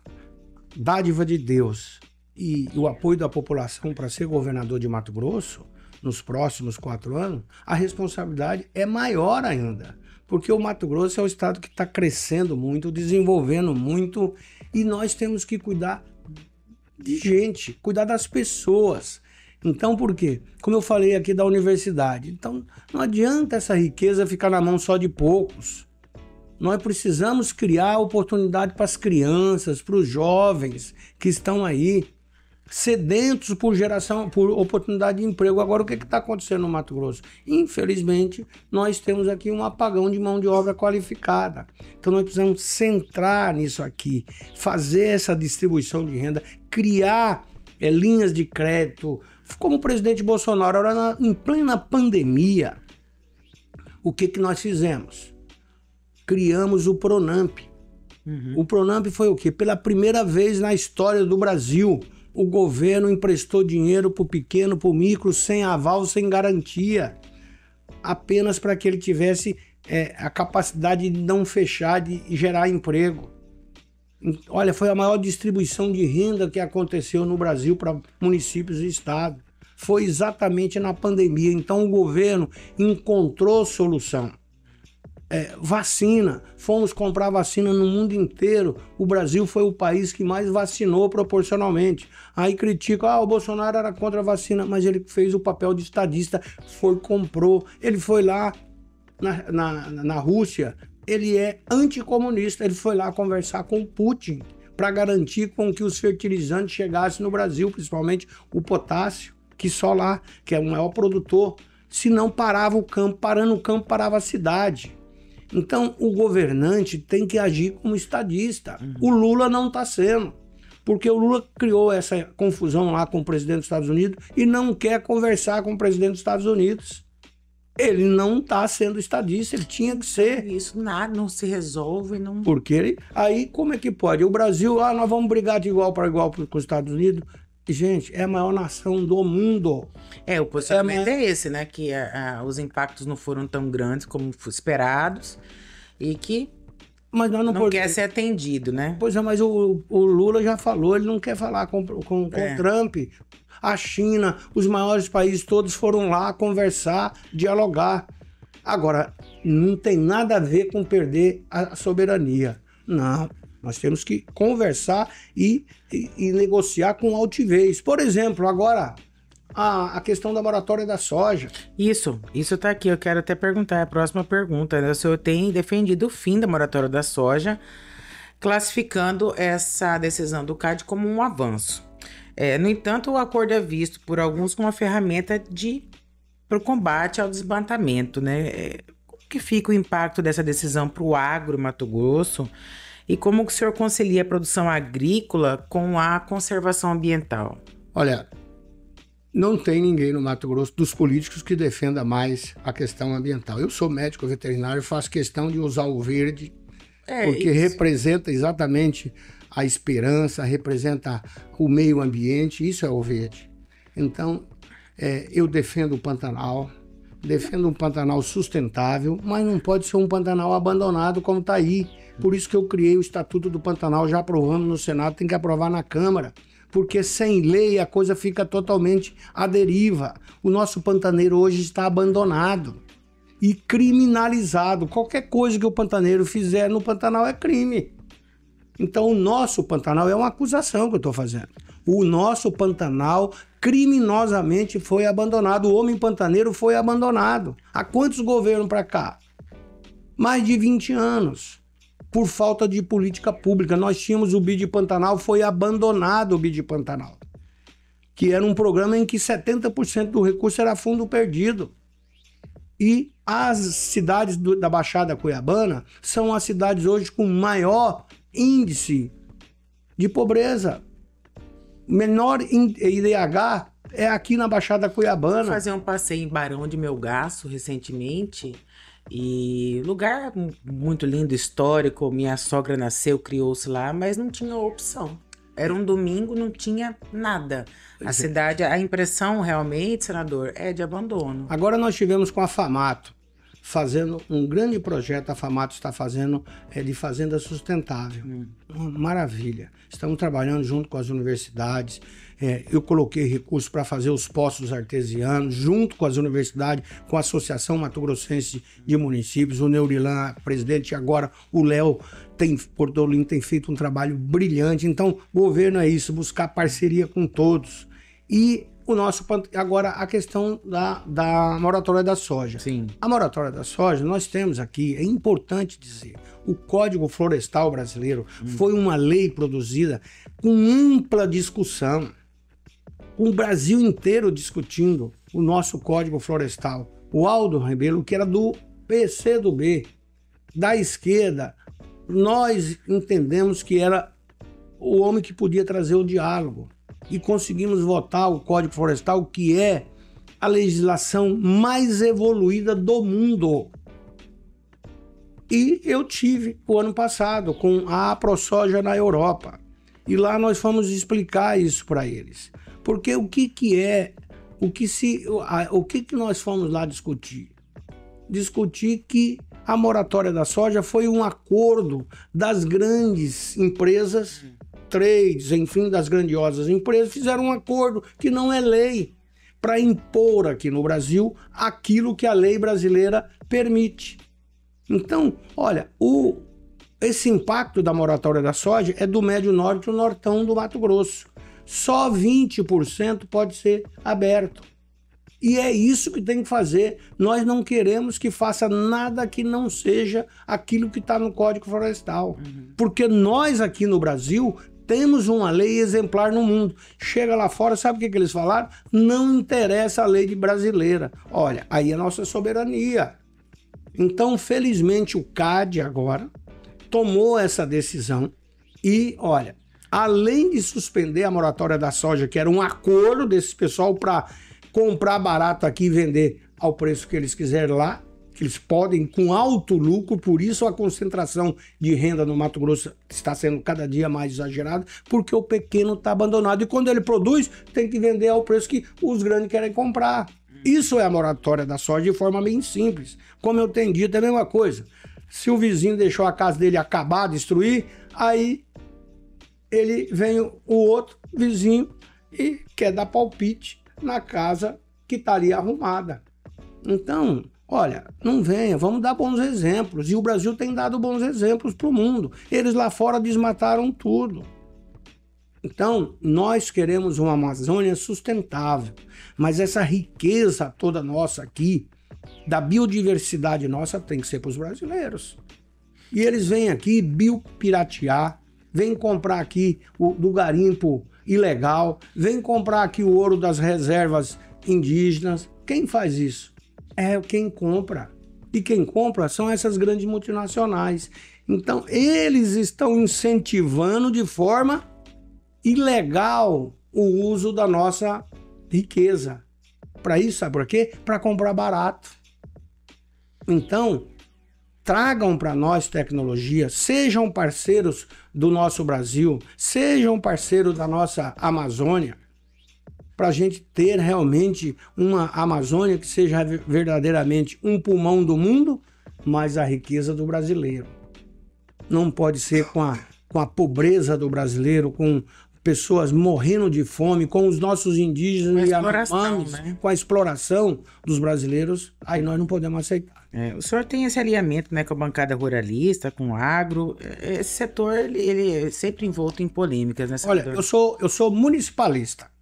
dádiva de Deus e o apoio da população para ser governador de Mato Grosso, nos próximos 4 anos, a responsabilidade é maior ainda. Porque o Mato Grosso é um estado que está crescendo muito, desenvolvendo muito, e nós temos que cuidar de gente, cuidar das pessoas. Então, por quê? Como eu falei aqui da universidade, então não adianta essa riqueza ficar na mão só de poucos. Nós precisamos criar oportunidade para as crianças, para os jovens que estão aí, sedentos por oportunidade de emprego. Agora, o que está acontecendo no Mato Grosso? Infelizmente, nós temos aqui um apagão de mão de obra qualificada. Então, nós precisamos centrar nisso aqui, fazer essa distribuição de renda, criar linhas de crédito. Como o presidente Bolsonaro, em plena pandemia, o que nós fizemos? Criamos o Pronamp. O Pronamp foi o quê? Pela primeira vez na história do Brasil, o governo emprestou dinheiro para o pequeno, para o micro, sem aval, sem garantia, apenas para que ele tivesse a capacidade de não fechar, de gerar emprego. Olha, foi a maior distribuição de renda que aconteceu no Brasil para municípios e estados. Foi exatamente na pandemia. Então o governo encontrou solução. Vacina, fomos comprar vacina no mundo inteiro. O Brasil foi o país que mais vacinou proporcionalmente. Aí criticam, o Bolsonaro era contra a vacina, mas ele fez o papel de estadista, comprou. Ele foi lá na Rússia, ele é anticomunista, ele foi lá conversar com o Putin para garantir com que os fertilizantes chegassem no Brasil, principalmente o potássio, que só lá, que é o maior produtor. Se não parava o campo, parando o campo, parava a cidade. Então, o governante tem que agir como estadista. O Lula não está sendo, porque o Lula criou essa confusão lá com o presidente dos Estados Unidos e não quer conversar com o presidente dos Estados Unidos. Ele não está sendo estadista, ele tinha que ser. Isso nada, não se resolve. Não... Porque aí, como é que pode? O Brasil, nós vamos brigar de igual para igual com os Estados Unidos. Gente, é a maior nação do mundo. O posicionamento é esse, né? Que os impactos não foram tão grandes como esperados e que mas nós não quer ser atendido, né? Pois é, mas o Lula já falou, ele não quer falar com o Trump. A China, os maiores países todos foram lá conversar, dialogar. Agora, não tem nada a ver com perder a soberania. Não. Nós temos que conversar e negociar com altivez. Por exemplo, agora, a questão da moratória da soja. Isso está aqui. Eu quero até perguntar, a próxima pergunta, né? O senhor tem defendido o fim da moratória da soja, classificando essa decisão do CAD como um avanço. No entanto, o acordo é visto por alguns como uma ferramenta para o combate ao desmatamento, né? Como que fica o impacto dessa decisão para o agro Mato Grosso? E como que o senhor concilia a produção agrícola com a conservação ambiental? Olha, não tem ninguém no Mato Grosso dos políticos que defenda mais a questão ambiental. Eu sou médico veterinário, faço questão de usar o verde, porque representa exatamente a esperança, representa o meio ambiente, isso é o verde. Então, eu defendo o Pantanal, defendo um Pantanal sustentável, mas não pode ser um Pantanal abandonado como está aí. Por isso que eu criei o Estatuto do Pantanal, já aprovamos no Senado, tem que aprovar na Câmara, porque sem lei a coisa fica totalmente à deriva. O nosso pantaneiro hoje está abandonado e criminalizado. Qualquer coisa que o pantaneiro fizer no Pantanal é crime. Então o nosso Pantanal é uma acusação que eu estou fazendo. O nosso Pantanal criminosamente foi abandonado, o homem pantaneiro foi abandonado. Há quantos governos para cá? Mais de 20 anos. Por falta de política pública. Nós tínhamos o BID Pantanal, foi abandonado o BID Pantanal, que era um programa em que 70% do recurso era fundo perdido. E as cidades da Baixada Cuiabana são as cidades hoje com maior índice de pobreza. Menor IDH é aqui na Baixada Cuiabana. Eu fui fazer um passeio em Barão de Melgaço recentemente. E lugar muito lindo, histórico. Minha sogra nasceu, criou-se lá, mas não tinha opção. Era um domingo, não tinha nada. A cidade, a impressão realmente, senador, é de abandono. Agora nós tivemos com a FAMATO fazendo um grande projeto, a FAMATO está fazendo de fazenda sustentável. Maravilha. Estamos trabalhando junto com as universidades. Eu coloquei recursos para fazer os poços artesianos, junto com as universidades, com a Associação Mato Grossense de Municípios, o Neurilan, presidente, e agora o Léo Portolino tem feito um trabalho brilhante. Então, o governo é isso, buscar parceria com todos. E agora a questão da moratória da soja. Sim. A moratória da soja, nós temos aqui, é importante dizer, o Código Florestal Brasileiro foi uma lei produzida com ampla discussão, com o Brasil inteiro discutindo o nosso Código Florestal. O Aldo Rebelo, que era do PCdoB, da esquerda, nós entendemos que era o homem que podia trazer o diálogo. E conseguimos votar o Código Florestal, que é a legislação mais evoluída do mundo. E eu tive o ano passado com a AproSoja na Europa. E lá nós fomos explicar isso para eles. Porque o que nós fomos lá discutir? Discutir que a moratória da soja foi um acordo das grandes empresas, trades, enfim, das grandiosas empresas, fizeram um acordo que não é lei para impor aqui no Brasil aquilo que a lei brasileira permite. Então, olha, esse impacto da moratória da soja é do Médio Norte e o Nortão do Mato Grosso. Só 20% pode ser aberto. E é isso que tem que fazer. Nós não queremos que faça nada que não seja aquilo que está no Código Florestal. Porque nós aqui no Brasil temos uma lei exemplar no mundo. Chega lá fora, sabe o que eles falaram? Não interessa a lei brasileira. Olha, aí é nossa soberania. Então, felizmente, o CAD agora tomou essa decisão e, olha, além de suspender a moratória da soja, que era um acordo desse pessoal para comprar barato aqui e vender ao preço que eles quiserem lá, que eles podem com alto lucro, por isso a concentração de renda no Mato Grosso está sendo cada dia mais exagerada, porque o pequeno está abandonado. E quando ele produz, tem que vender ao preço que os grandes querem comprar. Isso é a moratória da soja de forma bem simples. Como eu tenho dito, é a mesma coisa. Se o vizinho deixou a casa dele acabar, destruir, aí ele vem o outro vizinho e quer dar palpite na casa que estaria arrumada. Então, olha, não venha, vamos dar bons exemplos. E o Brasil tem dado bons exemplos para o mundo. Eles lá fora desmataram tudo. Então, nós queremos uma Amazônia sustentável, mas essa riqueza toda nossa aqui, da biodiversidade nossa, tem que ser para os brasileiros. E eles vêm aqui biopiratear, vêm comprar aqui do garimpo ilegal, vêm comprar aqui o ouro das reservas indígenas. Quem faz isso? É quem compra. E quem compra são essas grandes multinacionais. Então, eles estão incentivando de forma ilegal o uso da nossa riqueza. Para isso, sabe por quê? Para comprar barato. Então, tragam para nós tecnologia, sejam parceiros do nosso Brasil, sejam parceiros da nossa Amazônia, para a gente ter realmente uma Amazônia que seja verdadeiramente um pulmão do mundo, mas a riqueza do brasileiro. Não pode ser com a pobreza do brasileiro, com pessoas morrendo de fome, com os nossos indígenas e animais, né? Com a exploração dos brasileiros, aí nós não podemos aceitar. O senhor tem esse alinhamento, né, com a bancada ruralista, com o agro. Esse setor, ele é sempre envolto em polêmicas, né? Olha, eu sou municipalista.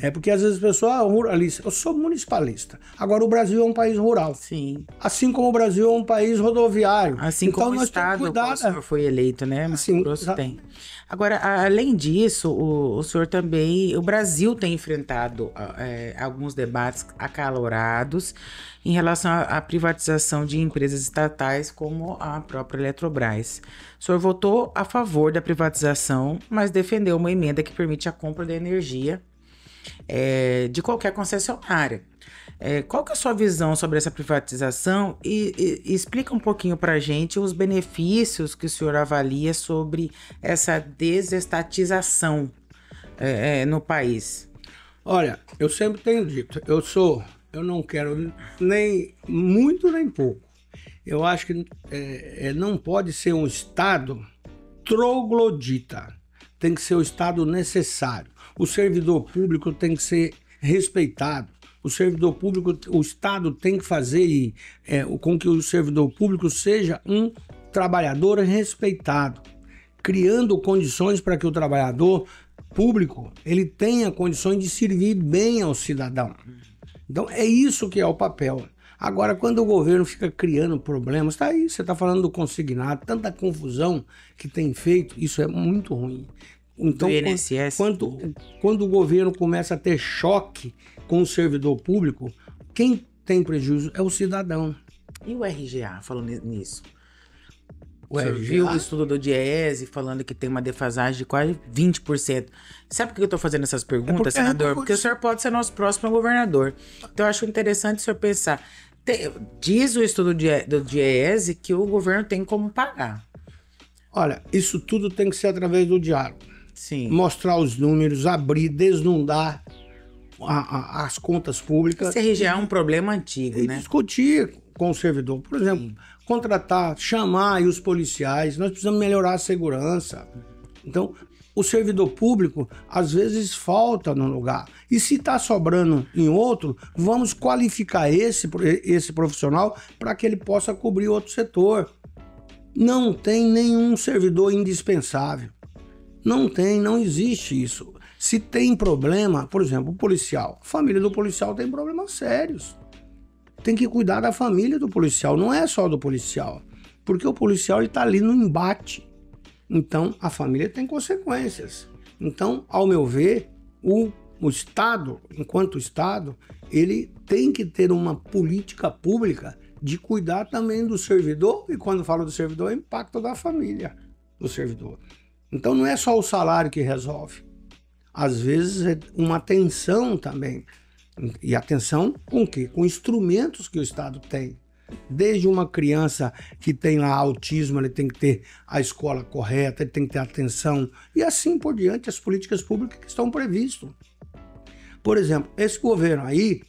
É porque às vezes a pessoa ruralista. Eu sou municipalista. Agora o Brasil é um país rural. Sim. Assim como o Brasil é um país rodoviário. Assim então, como o estado que o senhor foi eleito, né? Assim, Mato Grosso tem. Agora, além disso, o senhor também... O Brasil tem enfrentado alguns debates acalorados em relação à privatização de empresas estatais como a própria Eletrobras. O senhor votou a favor da privatização, mas defendeu uma emenda que permite a compra da energia de qualquer concessionária. Qual que é a sua visão sobre essa privatização e explica um pouquinho para a gente os benefícios que o senhor avalia sobre essa desestatização no país? Olha, eu sempre tenho dito, eu não quero nem muito nem pouco. Eu acho que não pode ser um Estado troglodita, tem que ser o Estado necessário. O servidor público tem que ser respeitado. O servidor público, o Estado tem que fazer com que o servidor público seja um trabalhador respeitado, criando condições para que o trabalhador público ele tenha condições de servir bem ao cidadão. Então é isso que é o papel. Agora, quando o governo fica criando problemas, tá aí, você está falando do consignado, tanta confusão que tem feito, isso é muito ruim. Então, quando o governo começa a ter choque com o servidor público, quem tem prejuízo é o cidadão. E o RGA, falando nisso? O senhor viu o estudo do Diese falando que tem uma defasagem de quase 20%. Sabe por que eu estou fazendo essas perguntas, senador? Porque o senhor pode ser nosso próximo governador. Então, eu acho interessante o senhor pensar Diz o estudo do DIEESE que o governo tem como pagar. Olha, isso tudo tem que ser através do diálogo. Sim. Mostrar os números, abrir, desnudar as contas públicas. Esse RGA é um problema antigo, E né? discutir com o servidor. Por exemplo, contratar, chamar aí os policiais. Nós precisamos melhorar a segurança. Então, o servidor público, às vezes, falta no lugar. E se está sobrando em outro, vamos qualificar esse profissional para que ele possa cobrir outro setor. Não tem nenhum servidor indispensável. Não tem, não existe isso. Se tem problema, por exemplo, o policial. A família do policial tem problemas sérios. Tem que cuidar da família do policial, não é só do policial. Porque o policial está ali no embate. Então, a família tem consequências. Então, ao meu ver, o Estado, enquanto Estado, ele tem que ter uma política pública de cuidar também do servidor, e quando falo do servidor, é o impacto da família do servidor. Então, não é só o salário que resolve. Às vezes, é uma atenção também. E atenção com o quê? Com instrumentos que o Estado tem. Desde uma criança que tem lá autismo, ele tem que ter a escola correta, ele tem que ter atenção, e assim por diante, as políticas públicas que estão previstas. Por exemplo, esse governo aí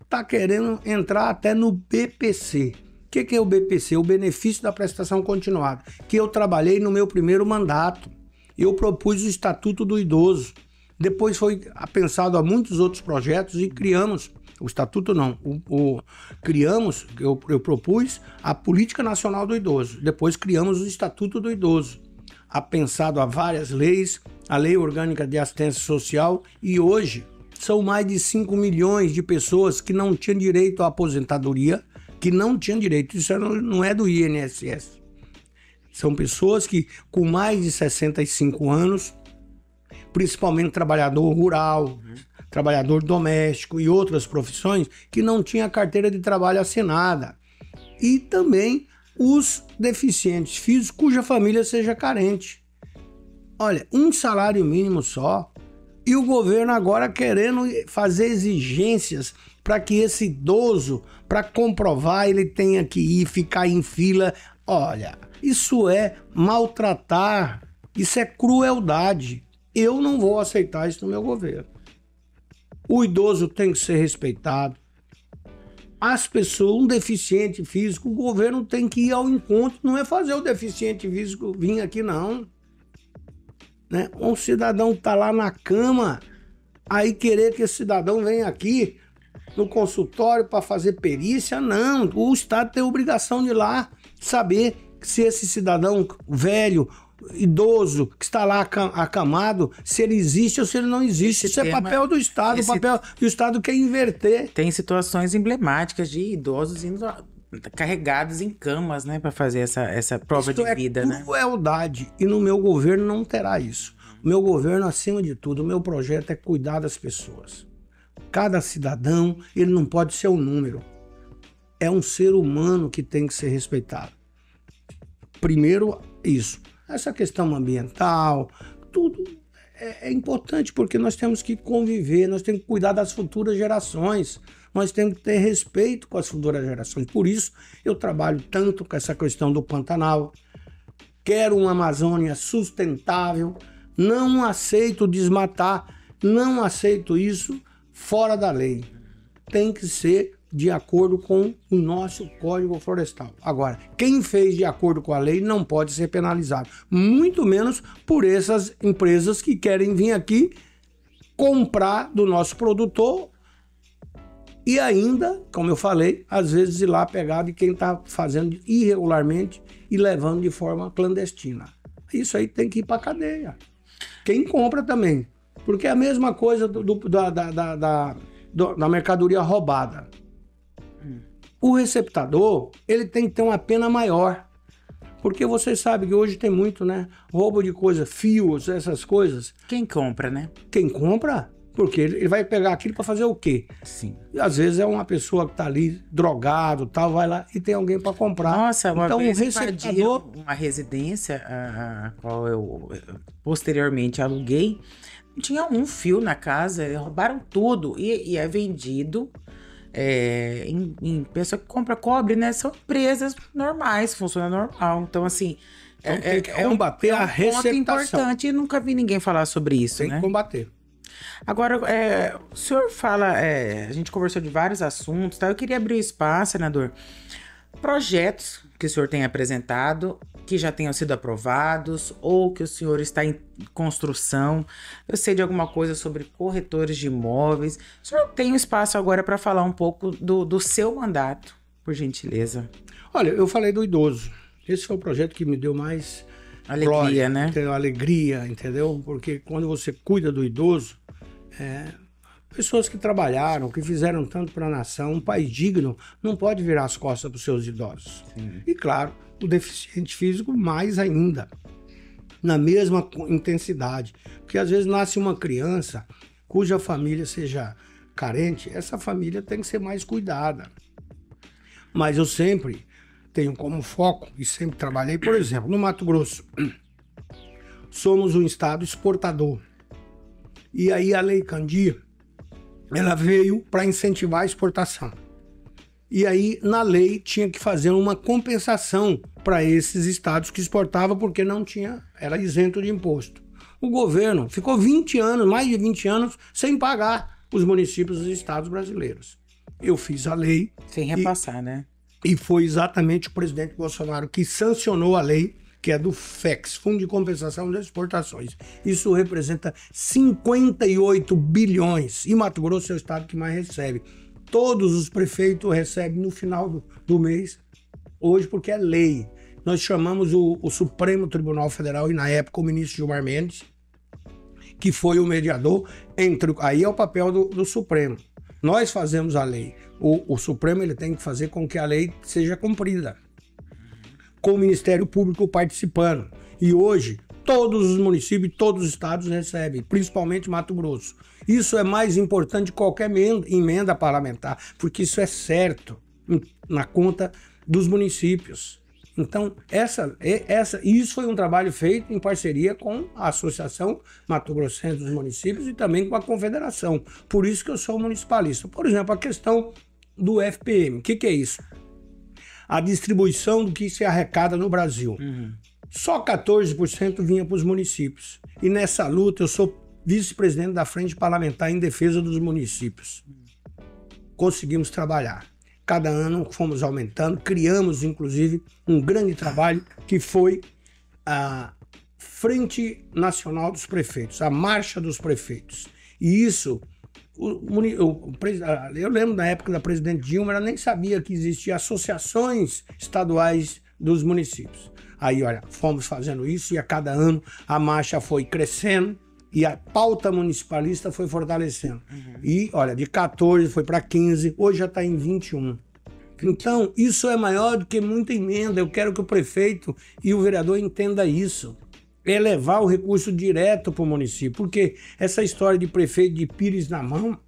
está querendo entrar até no BPC. O que é o BPC? O benefício da prestação continuada, que eu trabalhei no meu primeiro mandato. Eu propus o Estatuto do Idoso. Depois foi pensado a muitos outros projetos e criamos, o Estatuto não, criamos, eu propus a Política Nacional do Idoso. Depois criamos o Estatuto do Idoso. Pensado a várias leis, a Lei Orgânica de Assistência Social, e hoje são mais de 5 milhões de pessoas que não tinham direito à aposentadoria, que não tinham direito, isso não é do INSS. São pessoas que com mais de 65 anos, principalmente trabalhador rural, trabalhador doméstico e outras profissões que não tinha carteira de trabalho assinada. E também os deficientes físicos cuja família seja carente. Olha, um salário mínimo só, e o governo agora querendo fazer exigências para que esse idoso, para comprovar, ele tenha que ir ficar em fila. Olha, isso é maltratar, isso é crueldade. Eu não vou aceitar isso no meu governo. O idoso tem que ser respeitado. As pessoas, um deficiente físico, o governo tem que ir ao encontro, não é fazer o deficiente físico vir aqui, não. Né? Um cidadão está lá na cama, aí querer que esse cidadão venha aqui no consultório para fazer perícia, não. O Estado tem a obrigação de ir lá saber se esse cidadão velho, idoso, que está lá acamado, se ele existe ou se ele não existe. Isso é papel do Estado, papel do Estado quer inverter. Tem situações emblemáticas de idosos indo carregados em camas, né, para fazer essa prova de vida, né? Isso é crueldade, e no meu governo não terá isso. O meu governo, acima de tudo, o meu projeto é cuidar das pessoas. Cada cidadão, ele não pode ser um número. É um ser humano que tem que ser respeitado. Primeiro, isso. Essa questão ambiental, tudo é importante, porque nós temos que conviver, nós temos que cuidar das futuras gerações, nós temos que ter respeito com as futuras gerações. Por isso, eu trabalho tanto com essa questão do Pantanal, quero uma Amazônia sustentável, não aceito desmatar, não aceito isso fora da lei. Tem que ser de acordo com o nosso Código Florestal. Agora, quem fez de acordo com a lei não pode ser penalizado, muito menos por essas empresas que querem vir aqui comprar do nosso produtor e ainda, como eu falei, às vezes ir lá pegar de quem está fazendo irregularmente e levando de forma clandestina. Isso aí tem que ir para a cadeia. Quem compra também, porque é a mesma coisa da mercadoria roubada. O receptador, ele tem que ter uma pena maior, porque vocês sabem que hoje tem muito, né? Roubo de coisa, fios, essas coisas. Quem compra, né? Quem compra, porque ele vai pegar aquilo para fazer o quê? Sim. E às vezes é uma pessoa que tá ali drogado, tal, vai lá e tem alguém para comprar. Nossa, uma então, vez o receptador, uma residência a qual eu posteriormente aluguei, tinha um fio na casa, roubaram tudo e é vendido em pessoa que compra cobre, né? São empresas normais, funciona normal. Então, assim, Então, tem que combater a ponto receptação. importante e nunca vi ninguém falar sobre isso, Tem né? que combater. Agora, o senhor fala, a gente conversou de vários assuntos, tá? Eu queria abrir o espaço, senador. Projetos que o senhor tem apresentado, que já tenham sido aprovados, ou que o senhor está em construção. Eu sei de alguma coisa sobre corretores de imóveis. O senhor tem um espaço agora para falar um pouco do seu mandato, por gentileza. Olha, eu falei do idoso. Esse foi o projeto que me deu mais Alegria, glória, né? entendeu? Alegria, entendeu? Porque quando você cuida do idoso, pessoas que trabalharam, que fizeram tanto para a nação, um país digno, não pode virar as costas para os seus idosos. Sim. E claro, o deficiente físico mais ainda, na mesma intensidade. Porque às vezes nasce uma criança cuja família seja carente, essa família tem que ser mais cuidada. Mas eu sempre tenho como foco, e sempre trabalhei, por exemplo, no Mato Grosso. Somos um estado exportador. E aí a Lei Candir, ela veio para incentivar a exportação. E aí, na lei, tinha que fazer uma compensação para esses estados que exportavam, porque não tinha, era isento de imposto. O governo ficou 20 anos, mais de 20 anos, sem pagar os municípios dos estados brasileiros. Eu fiz a lei. Sem repassar, né? E foi exatamente o presidente Bolsonaro que sancionou a lei, que é do FEX, Fundo de Compensação das Exportações. Isso representa 58 bilhões. E Mato Grosso é o estado que mais recebe. Todos os prefeitos recebem no final do mês, hoje, porque é lei. Nós chamamos o Supremo Tribunal Federal, e na época o ministro Gilmar Mendes, que foi o mediador entre... Aí é o papel do Supremo. Nós fazemos a lei. O Supremo ele tem que fazer com que a lei seja cumprida, com o Ministério Público participando. E hoje, todos os municípios, todos os estados recebem, principalmente Mato Grosso. Isso é mais importante que qualquer emenda parlamentar, porque isso é certo na conta dos municípios. Então, isso foi um trabalho feito em parceria com a Associação Mato Grossense dos Municípios e também com a Confederação. Por isso que eu sou municipalista. Por exemplo, a questão do FPM. O que é isso? A distribuição do que se arrecada no Brasil. Só 14% vinha para os municípios. E nessa luta eu sou vice-presidente da Frente Parlamentar em Defesa dos Municípios. Conseguimos trabalhar. Cada ano fomos aumentando, criamos inclusive um grande trabalho que foi a Frente Nacional dos Prefeitos, a Marcha dos Prefeitos. E isso, eu lembro da época da presidente Dilma, ela nem sabia que existiam associações estaduais dos municípios. Aí, olha, fomos fazendo isso e a cada ano a marcha foi crescendo e a pauta municipalista foi fortalecendo. E, olha, de 14 foi para 15, hoje já está em 21. Então, isso é maior do que muita emenda. Eu quero que o prefeito e o vereador entendam isso. É levar o recurso direto para o município. Porque essa história de prefeito de pires na mão,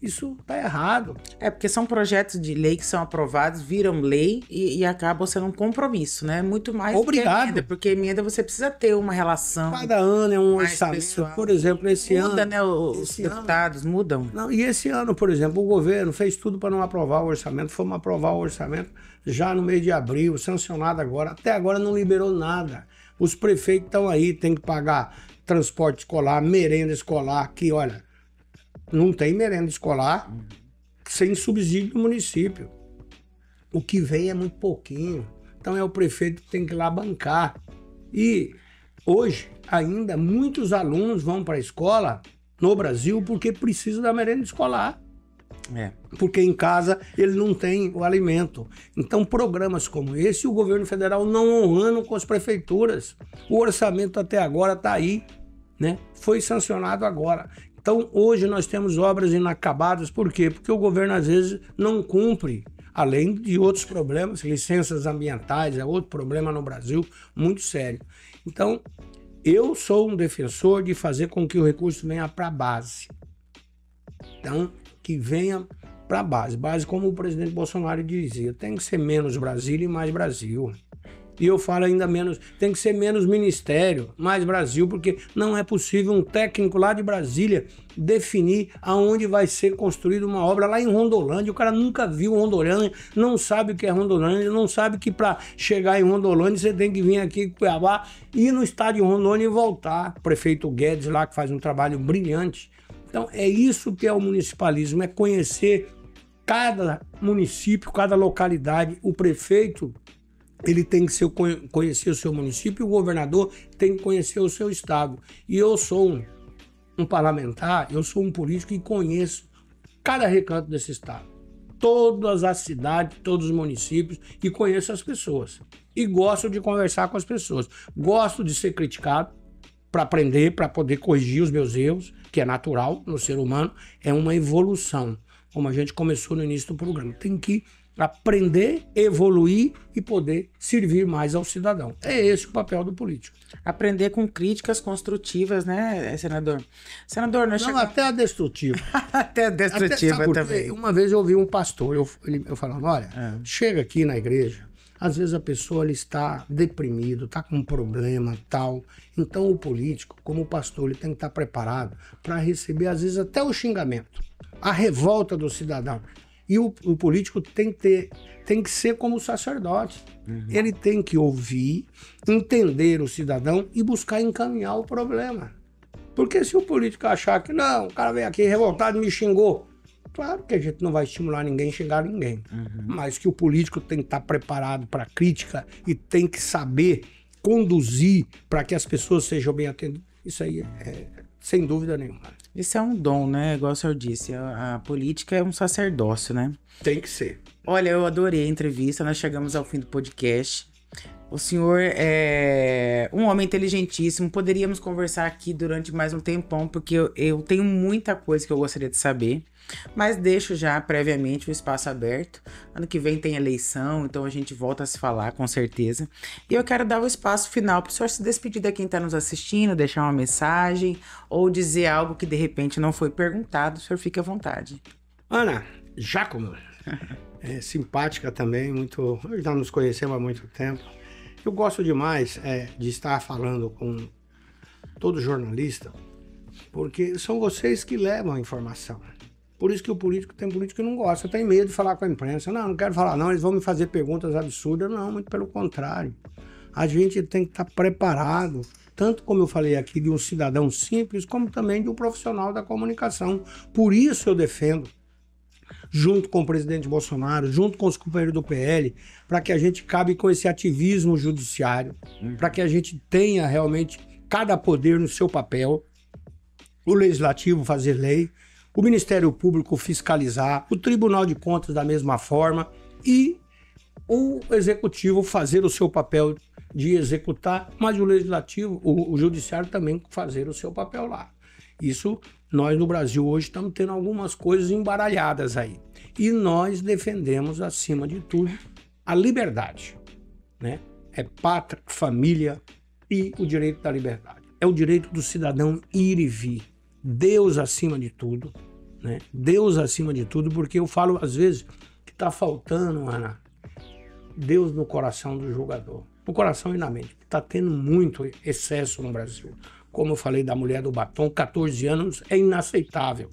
isso está errado. Porque são projetos de lei que são aprovados, viram lei e acabam sendo um compromisso, né? Muito mais do que emenda, porque emenda você precisa ter uma relação. Cada ano é um orçamento. Pessoal. Por exemplo, esse ano... Muda, né? Os deputados mudam. Não, e esse ano, por exemplo, o governo fez tudo para não aprovar o orçamento. Fomos aprovar o orçamento já no mês de abril, sancionado agora. Até agora não liberou nada. Os prefeitos estão aí, tem que pagar transporte escolar, merenda escolar, que, olha... Não tem merenda escolar sem subsídio do município. O que vem é muito pouquinho. Então é o prefeito que tem que ir lá bancar. E hoje, ainda, muitos alunos vão para a escola no Brasil porque precisam da merenda escolar. Porque em casa ele não tem o alimento. Então programas como esse, o governo federal não honrando com as prefeituras. O orçamento até agora está aí, né? Foi sancionado agora. Então, hoje nós temos obras inacabadas. Por quê? Porque o governo, às vezes, não cumpre, além de outros problemas. Licenças ambientais é outro problema no Brasil, muito sério. Então, eu sou um defensor de fazer com que o recurso venha para a base. Então, que venha para a base. Base, como o presidente Bolsonaro dizia, tem que ser menos Brasília e mais Brasil. E eu falo ainda menos, tem que ser menos ministério, mais Brasil, porque não é possível um técnico lá de Brasília definir aonde vai ser construída uma obra lá em Rondolândia. O cara nunca viu Rondolândia, não sabe o que é Rondolândia, não sabe que para chegar em Rondolândia você tem que vir aqui em Cuiabá, ir no estádio de Rondônia e voltar. O prefeito Guedes lá, que faz um trabalho brilhante. Então é isso que é o municipalismo, é conhecer cada município, cada localidade. O prefeito, ele tem que conhecer o seu município, e o governador tem que conhecer o seu estado. E eu sou um parlamentar, eu sou um político e conheço cada recanto desse estado. Todas as cidades, todos os municípios, e conheço as pessoas. E gosto de conversar com as pessoas. Gosto de ser criticado para aprender, para poder corrigir os meus erros, que é natural no ser humano, é uma evolução. Como a gente começou no início do programa. Tem que aprender, evoluir e poder servir mais ao cidadão. É esse o papel do político. Aprender com críticas construtivas, né, senador? Senador, nós Não, até a destrutiva. Até a destrutiva também. Uma vez eu ouvi um pastor, eu falando, olha, chega aqui na igreja, às vezes a pessoa ele está deprimido, está com um problema, tal. Então o político, como o pastor, ele tem que estar preparado para receber, às vezes, até o xingamento, a revolta do cidadão. E o político tem que ser como o sacerdote. Ele tem que ouvir, entender o cidadão e buscar encaminhar o problema. Porque se o político achar que não, o cara veio aqui revoltado e me xingou, claro que a gente não vai estimular ninguém a xingar ninguém. Mas que o político tem que estar preparado para crítica e tem que saber conduzir para que as pessoas sejam bem atendidas. Isso aí é sem dúvida nenhuma. Isso é um dom, né? Igual o senhor disse, a política é um sacerdócio, né? Tem que ser. Olha, eu adorei a entrevista, nós chegamos ao fim do podcast. O senhor é um homem inteligentíssimo, poderíamos conversar aqui durante mais um tempão, porque eu tenho muita coisa que eu gostaria de saber, mas deixo já previamente o espaço aberto. Ano que vem tem eleição, então a gente volta a se falar, com certeza. E eu quero dar o espaço final para o senhor se despedir de quem está nos assistindo, deixar uma mensagem ou dizer algo que de repente não foi perguntado, o senhor fique à vontade. Ana Giacomo, simpática também, já nos conhecemos há muito tempo. Eu gosto demais de estar falando com todo jornalista, porque são vocês que levam a informação. Por isso que tem político que não gosta, tem medo de falar com a imprensa. Não quero falar não, eles vão me fazer perguntas absurdas. Não, muito pelo contrário. A gente tem que estar preparado, tanto como eu falei aqui, de um cidadão simples, como também de um profissional da comunicação. Por isso eu defendo, junto com o presidente Bolsonaro, junto com os companheiros do PL, para que a gente cabe com esse ativismo judiciário, para que a gente tenha realmente cada poder no seu papel, o Legislativo fazer lei, o Ministério Público fiscalizar, o Tribunal de Contas da mesma forma e o Executivo fazer o seu papel de executar, mas o Legislativo, o Judiciário também fazer o seu papel lá. Isso, nós no Brasil hoje estamos tendo algumas coisas embaralhadas aí. E nós defendemos, acima de tudo, a liberdade, né? É pátria, família e o direito da liberdade. É o direito do cidadão ir e vir. Deus acima de tudo, né? Deus acima de tudo, porque eu falo às vezes que está faltando, Ana, Deus no coração do julgador. No coração e na mente. Está tendo muito excesso no Brasil. Como eu falei da mulher do batom, 14 anos é inaceitável.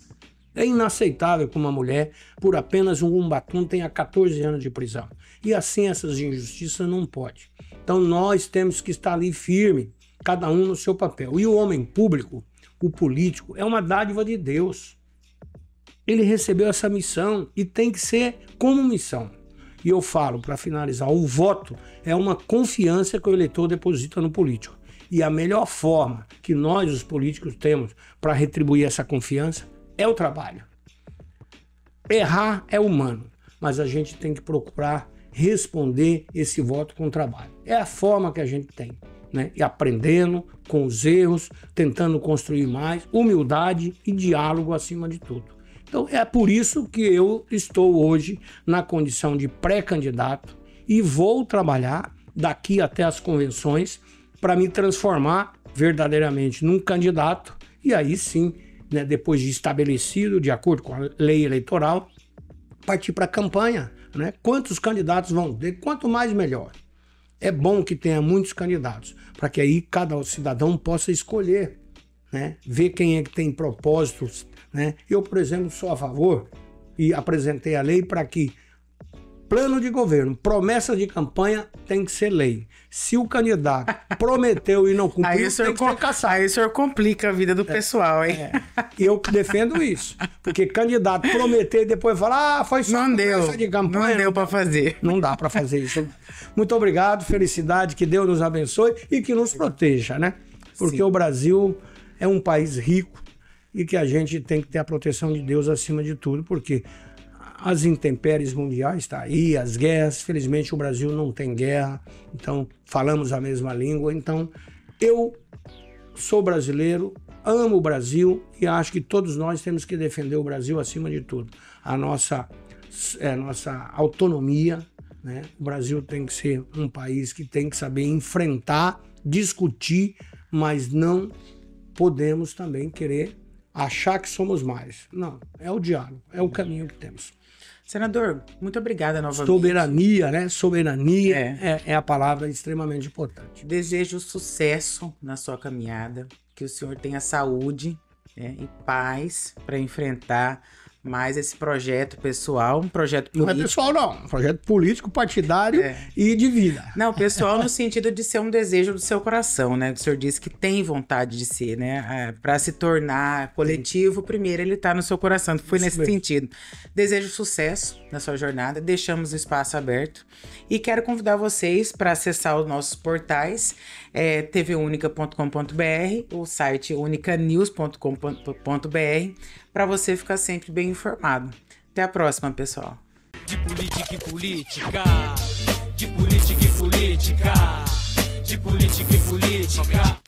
É inaceitável que uma mulher, por apenas um batom, tenha 14 anos de prisão. E assim essas injustiças não podem. Então nós temos que estar ali firme, cada um no seu papel. E o homem público, o político, é uma dádiva de Deus. Ele recebeu essa missão e tem que ser como missão. E eu falo, para finalizar, o voto é uma confiança que o eleitor deposita no político. E a melhor forma que nós, os políticos, temos para retribuir essa confiança é o trabalho. Errar é humano, mas a gente tem que procurar responder esse voto com trabalho. É a forma que a gente tem, né? E aprendendo com os erros, tentando construir mais, humildade e diálogo acima de tudo. Então é por isso que eu estou hoje na condição de pré-candidato e vou trabalhar daqui até as convenções para me transformar verdadeiramente num candidato e aí sim, né, depois de estabelecido, de acordo com a lei eleitoral, partir para a campanha, né? Quantos candidatos vão ter? Quanto mais, melhor. é bom que tenha muitos candidatos, para que aí cada cidadão possa escolher, né? Ver quem é que tem propósitos, né? Eu, por exemplo, sou a favor e apresentei a lei para que plano de governo, promessa de campanha tem que ser lei. Se o candidato prometeu e não cumpriu, tem que ser cassado. Aí o senhor complica a vida do pessoal, hein? Eu defendo isso. Porque candidato prometer e depois falar, foi só promessa de campanha. Não deu para fazer. Não dá para fazer isso. Muito obrigado, felicidade, que Deus nos abençoe e que nos proteja, né? Porque Sim. O Brasil é um país rico e que a gente tem que ter a proteção de Deus acima de tudo, porque as intempéries mundiais estão aí, as guerras, felizmente o Brasil não tem guerra, então falamos a mesma língua, então eu sou brasileiro, amo o Brasil e acho que todos nós temos que defender o Brasil acima de tudo. A nossa autonomia, né? O Brasil tem que ser um país que tem que saber enfrentar, discutir, mas não podemos também querer achar que somos mais. Não, é o diálogo, é o caminho que temos. Senador, muito obrigada novamente. Soberania, né? Soberania é a palavra extremamente importante. Desejo sucesso na sua caminhada, que o senhor tenha saúde, né, e paz para enfrentar mais esse projeto pessoal, um projeto político. Não é pessoal, não. Um projeto político, partidário e de vida. Não, pessoal no sentido de ser um desejo do seu coração, né? O senhor disse que tem vontade de ser, né? Para se tornar coletivo, primeiro ele tá no seu coração. Foi nesse sentido. Desejo sucesso na sua jornada. Deixamos o espaço aberto. E quero convidar vocês para acessar os nossos portais, tvunica.com.br, o site unicanews.com.br, para você ficar sempre bem informado. Até a próxima, pessoal. De política e política, de política e política, de política e política.